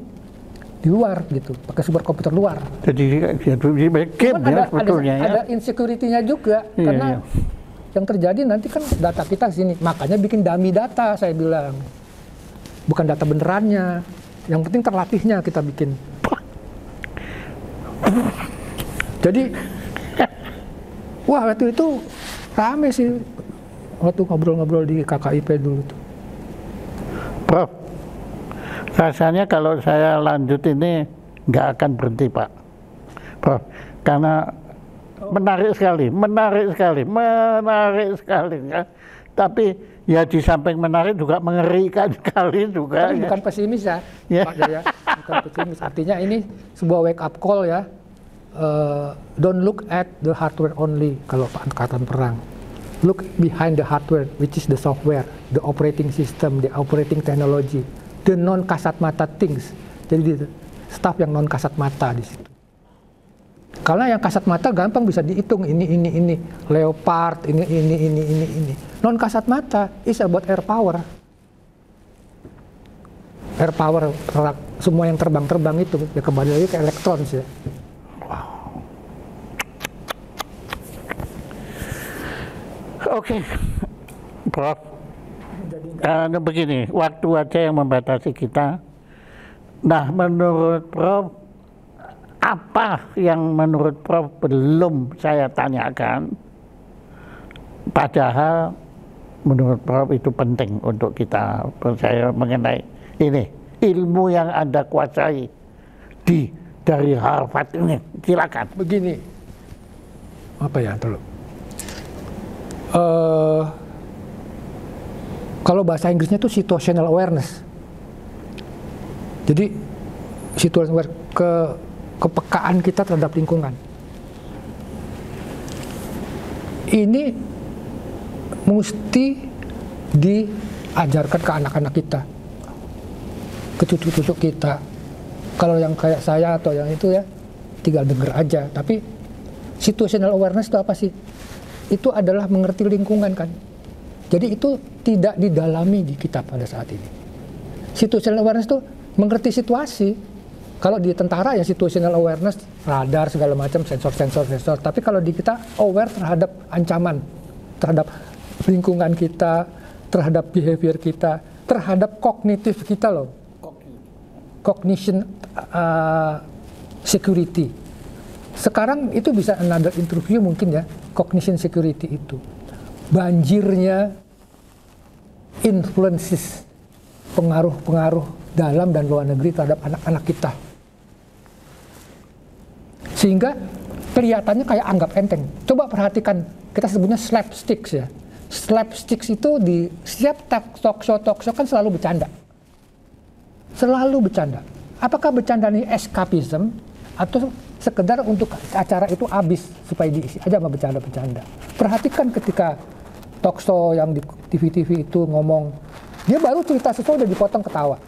luar gitu, pakai superkomputer luar. Jadi game ya sebetulnya ya. Ada insecurity-nya juga, karena yang terjadi nanti kan data kita sini, makanya bikin dummy data saya bilang. Bukan data benerannya, yang penting terlatihnya kita bikin. Jadi wah, waktu itu rame sih waktu ngobrol-ngobrol di KKIP dulu tuh. Prof, rasanya kalau saya lanjut ini nggak akan berhenti, Pak. Prof, karena menarik sekali ya. Tapi ya di samping menarik juga mengerikan sekali juga. Tapi bukan pesimis ya, Pak Jaya. Bukan pesimis. Artinya ini sebuah wake up call ya. Don't look at the hardware only kalau angkatan perang. Look behind the hardware, which is the software, the operating system, the operating technology, the non kasat mata things. Jadi stuff yang non kasat mata di situ. Karena yang kasat mata gampang bisa dihitung, ini, Leopard, ini. Non kasat mata is about air power. Air power, semua yang terbang itu ya kembali lagi ke elektron sih. Oke, Prof. Begini, waktu aja yang membatasi kita. Nah, menurut Prof, apa yang menurut Prof belum saya tanyakan, padahal menurut Prof itu penting untuk kita percaya mengenai ini ilmu yang Anda kuasai di dari Harvard ini, silakan. Begini, apa ya dulu? Kalau bahasa Inggrisnya itu situational awareness. Jadi situational awareness, kepekaan kita terhadap lingkungan. Ini mesti diajarkan ke anak-anak kita, ke cucu-cucu kita. Kalau yang kayak saya atau yang itu ya, tinggal denger aja. Tapi situational awareness itu apa sih? Itu adalah mengerti lingkungan kan. Jadi itu tidak didalami di kita pada saat ini. Situational awareness itu mengerti situasi. Kalau di tentara ya situational awareness, radar segala macam, sensor. Tapi kalau di kita aware terhadap ancaman, terhadap lingkungan kita, terhadap behavior kita, terhadap kognitif kita loh. Cognition security. Sekarang itu bisa another interview mungkin ya, cognition security itu. Banjirnya influences, pengaruh-pengaruh dalam dan luar negeri terhadap anak-anak kita. Sehingga kelihatannya kayak anggap enteng. Coba perhatikan, kita sebutnya slapsticks ya. Slapsticks itu di setiap talk show kan selalu bercanda. Selalu bercanda. Apakah bercanda ini escapism atau sekedar untuk acara itu habis supaya diisi aja sama bercanda-bercanda. Perhatikan ketika talk show yang di TV-TV itu ngomong, dia baru cerita sesuatu udah dipotong ketawa.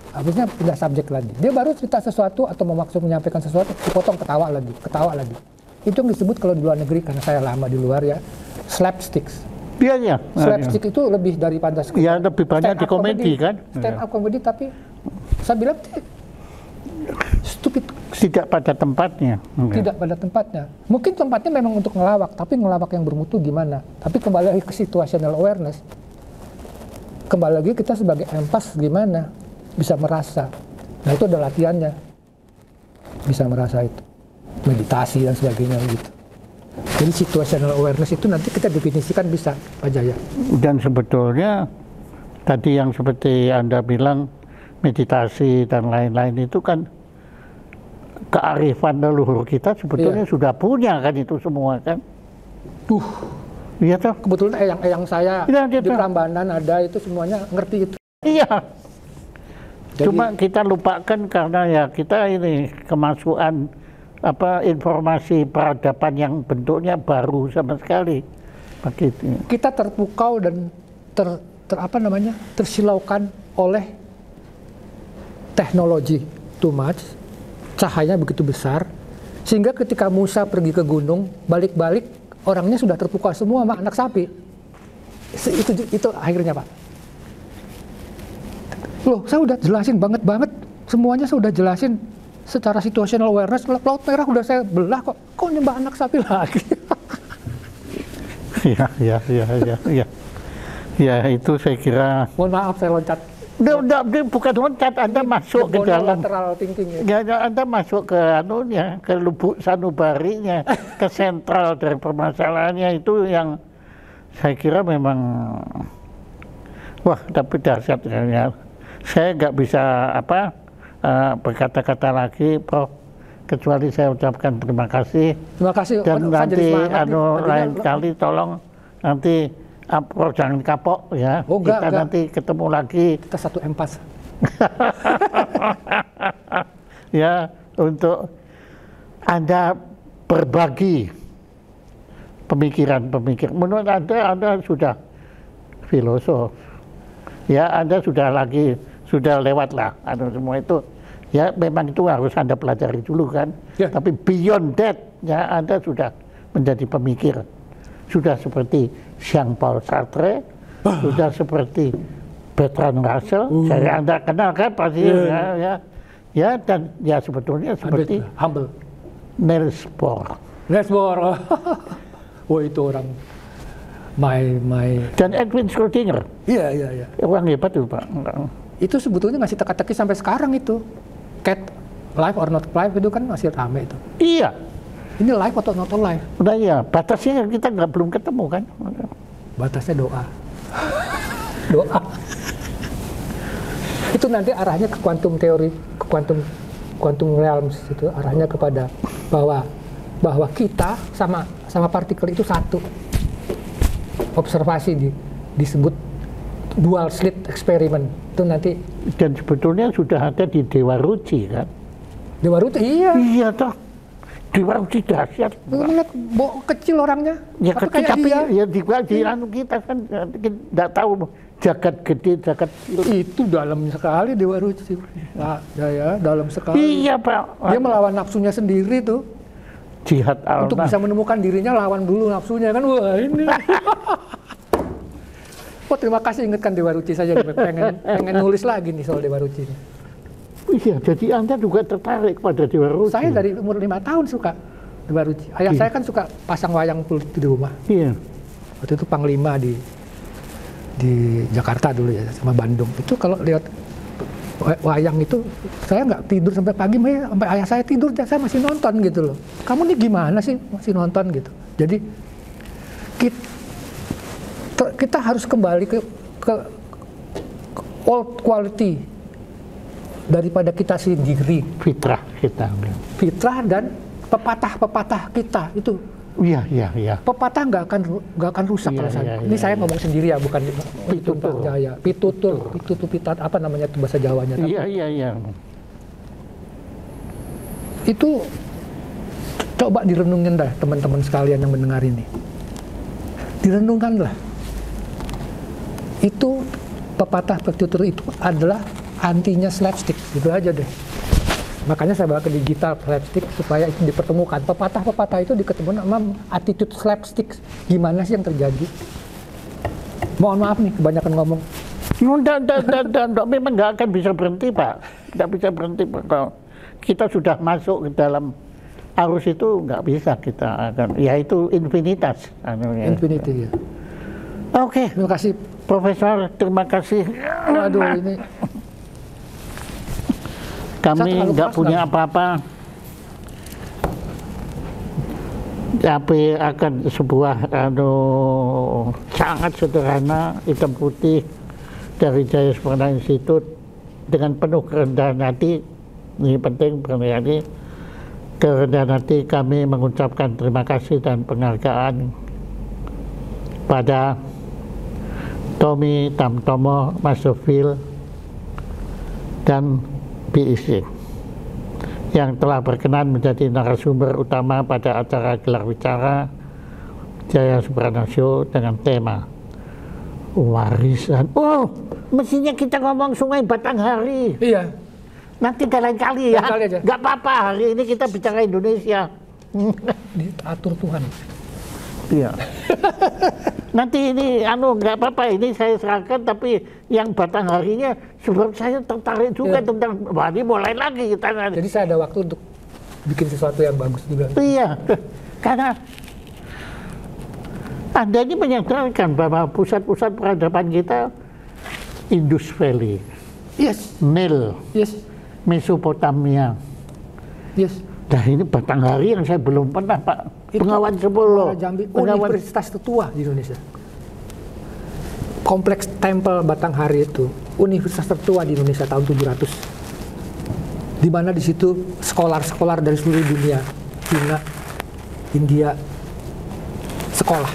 Habisnya pindah subjek lagi. Dia baru cerita sesuatu atau memaksud menyampaikan sesuatu, dipotong ketawa lagi. Itu yang disebut kalau di luar negeri, karena saya lama di luar ya, slapsticks. Iya. Slapstick itu lebih daripada ya, lebih banyak di komedi kan. Stand up comedy, tapi saya bilang stupid. Tidak pada tempatnya. Tidak pada tempatnya. Mungkin tempatnya memang untuk ngelawak, tapi ngelawak yang bermutu gimana? Tapi kembali lagi ke situational awareness. Kembali lagi kita sebagai empas gimana? Bisa merasa. Nah itu ada latihannya. Bisa merasa itu. Meditasi dan sebagainya gitu. Jadi situational awareness itu nanti kita definisikan bisa, Pak Jaya. Dan sebetulnya tadi yang seperti Anda bilang, meditasi dan lain-lain itu kan kearifan leluhur kita sebetulnya sudah punya kan itu semua kan. Iya toh. Kebetulan eyang saya di Prambanan ada itu semuanya ngerti itu. Iya. Jadi, cuma kita lupakan karena ya kita ini kemasukan informasi peradaban yang bentuknya baru sama sekali. Begitu. Kita terpukau dan tersilaukan oleh teknologi too much, cahayanya begitu besar, sehingga ketika Musa pergi ke gunung, balik-balik orangnya sudah terpukau semua sama anak sapi. Itu akhirnya Pak. Loh, saya udah jelasin banget, semuanya saya udah jelasin secara situational awareness, Laut Merah udah saya belah kok nyembah anak sapi lagi. Ya, itu saya kira. Mohon maaf saya loncat. Bukan loncat, Anda masuk ke dalam. Ya. Anda masuk ke ke lubuk sanubarinya, ke sentral dari permasalahannya itu yang saya kira memang tapi dahsyat ya. Saya nggak bisa berkata-kata lagi, Prof. Kecuali saya ucapkan terima kasih. Terima kasih. Dan nanti lain kali tolong nanti Prof jangan kapok ya. Kita nanti ketemu lagi. Kita satu empas. Ya, untuk Anda berbagi pemikiran. Menurut Anda sudah filosof. Ya, Anda sudah lewat lah, semua itu. Ya, memang itu harus Anda pelajari dulu kan. Ya. Tapi beyond that, ya Anda sudah menjadi pemikir. Sudah seperti Jean-Paul Sartre, sudah seperti Bertrand Russell. Saya Anda kenal kan pasti ya, dan ya sebetulnya seperti humble. Niels Bohr. Wah, itu orang dan Edwin Schrödinger. Iya. Orang hebat itu Pak. Itu sebetulnya masih teka-teki sampai sekarang itu. Cat, live or not live itu kan masih rame itu. Iya. Ini live atau not live? Udah iya, batasnya kita belum ketemu kan. Batasnya doa. Doa. Itu nanti arahnya ke quantum teori, ke quantum quantum realms itu arahnya kepada bahwa kita sama partikel itu satu. Observasi disebut dual slit experiment itu nanti. Dan sebetulnya sudah ada di Dewa Ruci kan? Dewa Ruci, iya. Iya toh. Dewa Ruci dahsyat. Lihat kecil orangnya. Ya tapi kecil, tapi dia. ya di anu kita kan nggak tahu jagat gede, jagat itu dalam sekali Dewa Ruci. Nah, ya dalam sekali. Iya Pak. Dia melawan nafsunya sendiri tuh. Jihad Allah. Untuk bisa menemukan dirinya, lawan dulu nafsunya kan. Wah ini. Oh terima kasih ingatkan Dewa Ruci saja. pengen nulis lagi nih soal Dewa Ruci. Iya, jadi Anda juga tertarik pada Dewa Ruci. Saya dari umur 5 tahun suka Dewa Ruci. Ayah saya kan suka pasang wayang kulit di rumah. Iya. Waktu itu Panglima di Jakarta dulu ya, sama Bandung. Itu kalau lihat wayang itu, saya nggak tidur sampai pagi, sampai ayah saya tidur, saya masih nonton gitu loh. Kamu nih gimana sih masih nonton gitu? Jadi kita harus kembali ke old quality daripada kita sendiri. Fitrah kita. Fitrah dan pepatah-pepatah kita itu. Iya. Pepatah nggak akan rusak kalau saya. Ini saya ngomong sendiri ya, bukan Pitutur. Pitutur, apa namanya itu bahasa Jawanya? Iya. Itu coba direnungin dah teman-teman sekalian yang mendengar ini. Direnungkanlah. Itu pepatah pitutur itu adalah antinya slapstick, gitu aja deh. Makanya saya bawa ke digital slapstick supaya itu dipertemukan. Pepatah-pepatah itu diketemukan sama attitude slapstick. Gimana sih yang terjadi? Mohon maaf nih, kebanyakan ngomong. Memang nggak akan bisa berhenti Pak. Nggak bisa berhenti Pak. Kalau kita sudah masuk ke dalam arus itu nggak bisa kita akan. Ya itu infinitas. Infinity ya. Oke. Terima kasih Profesor, terima kasih. Aduh ini. Kami nggak punya apa-apa, tapi akan sebuah sangat sederhana hitam putih dari Jaya Suprana Institute dengan penuh kerendahan hati. Ini penting, kerendahan hati kami mengucapkan terima kasih dan penghargaan pada Tommy Tamtomo Masofil dan BIC yang telah berkenan menjadi narasumber utama pada acara gelar bicara Jaya Suprana Show dengan tema warisan. Oh, mestinya kita ngomong Sungai Batanghari. Iya. Nanti lain kali ya. Nggak apa-apa, hari ini kita bicara Indonesia. Diatur Tuhan. Iya. Nanti ini nggak apa-apa, ini saya serahkan, tapi yang Batangharinya sebab saya tertarik juga tentang wah ini mulai lagi kita. Jadi saya ada waktu untuk bikin sesuatu yang bagus juga. Iya. Karena Anda ini menyadarkan bahwa pusat-pusat peradaban kita Indus Valley. Yes. Nil. Yes. Mesopotamia. Yes. Nah ini Batanghari yang saya belum pernah Pak. Bengawan Solo. Universitas tertua di Indonesia. Kompleks Tempel Batanghari itu universitas tertua di Indonesia tahun 700. Di mana di situ sekolah-sekolah dari seluruh dunia, China, India, sekolah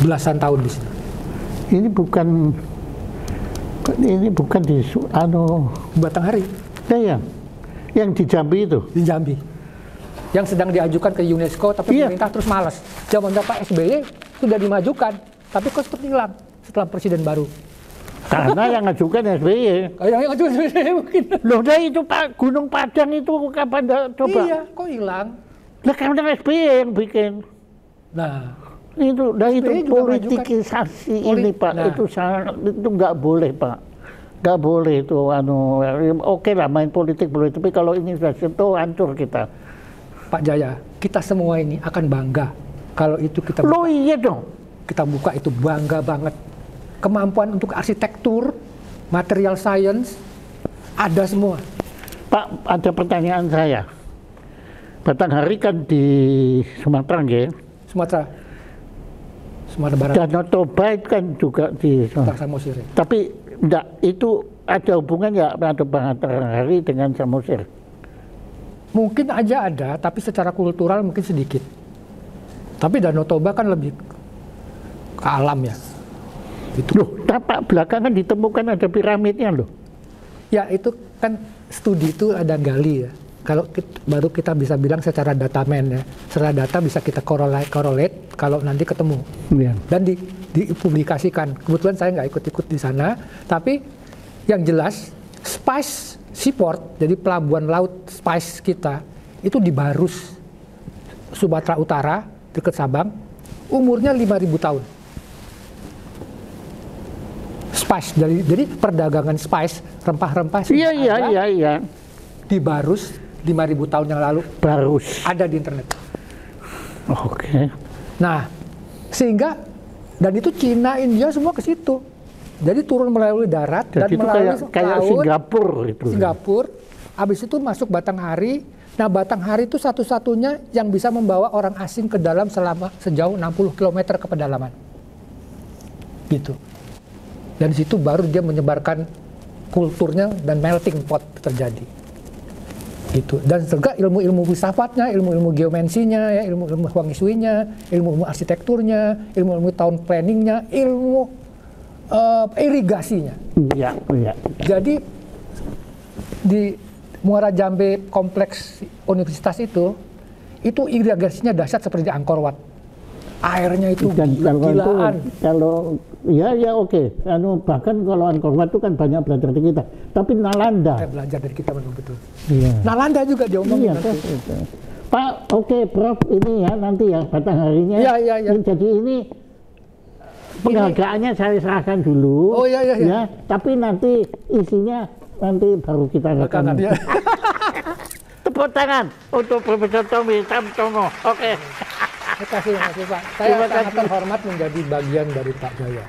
belasan tahun di sini. Ini bukan di Batanghari. Ya. Yang di Jambi itu. Di Jambi. Yang sedang diajukan ke UNESCO, tapi pemerintah terus malas. Zaman Pak SBY sudah dimajukan, tapi kok seperti hilang setelah presiden baru. Karena yang ngajukan SBY. Yang ngajukan SBY mungkin. Loh, itu Pak Gunung Padang itu kapan coba? Iya, kok hilang? Lah karena SBY yang bikin. Nah, itu politikisasi ini Pak. Nah. Itu nggak boleh Pak. Nggak boleh itu oke lah main politik boleh, tapi kalau ini sudah sentuh hancur kita. Pak Jaya, kita semua ini akan bangga kalau itu kita buka. Loh iya dong. Kita buka itu bangga banget. Kemampuan untuk arsitektur, material science, ada semua. Pak, ada pertanyaan saya. Batanghari kan di Sumatera nggih? Sumatera Barat. Danau Toba kan juga di Samosir. Tapi enggak, itu ada hubungan nggak ada Batanghari dengan Samosir? Mungkin aja ada, tapi secara kultural mungkin sedikit. Tapi Danau Toba kan lebih ke alam ya. Gitu. Loh, tapak belakangan ditemukan ada piramidnya loh. Ya itu kan studi itu ada gali ya. Kalau baru kita bisa bilang secara datamen ya. Secara data bisa kita correlate kalau nanti ketemu. Ya. Dan dipublikasikan. Kebetulan saya nggak ikut-ikut di sana, tapi yang jelas Spice Seaport, jadi pelabuhan laut Spice kita itu di Barus, Sumatera Utara, dekat Sabang, umurnya 5.000 tahun. Spice, jadi perdagangan spice, rempah-rempah Iya. di Barus 5.000 tahun yang lalu. Barus. Ada di internet. Oke. Nah, sehingga dan itu Cina, India semua ke situ. Jadi turun melalui darat. Jadi dan itu melalui kayak laut, Singapura itu. Singapura. Habis itu masuk Batanghari. Nah, Batanghari itu satu-satunya yang bisa membawa orang asing ke dalam selama sejauh 60 km ke pedalaman. Gitu. Dan di situ baru dia menyebarkan kulturnya dan melting pot terjadi. Gitu. Dan juga ilmu-ilmu filsafatnya, ilmu-ilmu geomensinya, ya, ilmu-ilmu Huang Shui-nya, ilmu-ilmu arsitekturnya, ilmu-ilmu town planningnya, ilmu irigasinya. Iya. Jadi di Muara Jambe kompleks universitas itu irigasinya dahsyat seperti di Angkor Wat. Airnya itu gilaan. Oke. Bahkan kalau Angkor Wat itu kan banyak belajar dari kita. Tapi Nalanda. Belajar dari kita betul. Iya. Nalanda juga diomongin. Iya, Pak, oke, Prof, ini ya nanti ya Batangharinya. Iya. Jadi ini penghargaannya saya serahkan dulu. Oh iya. Ya, tapi nanti isinya nanti baru kita rekam. Ya. Tepuk tangan untuk Profesor Tommy Samtono. Oke. Terima kasih Pak. Saya sangat terhormat menjadi bagian dari Pak Jaya.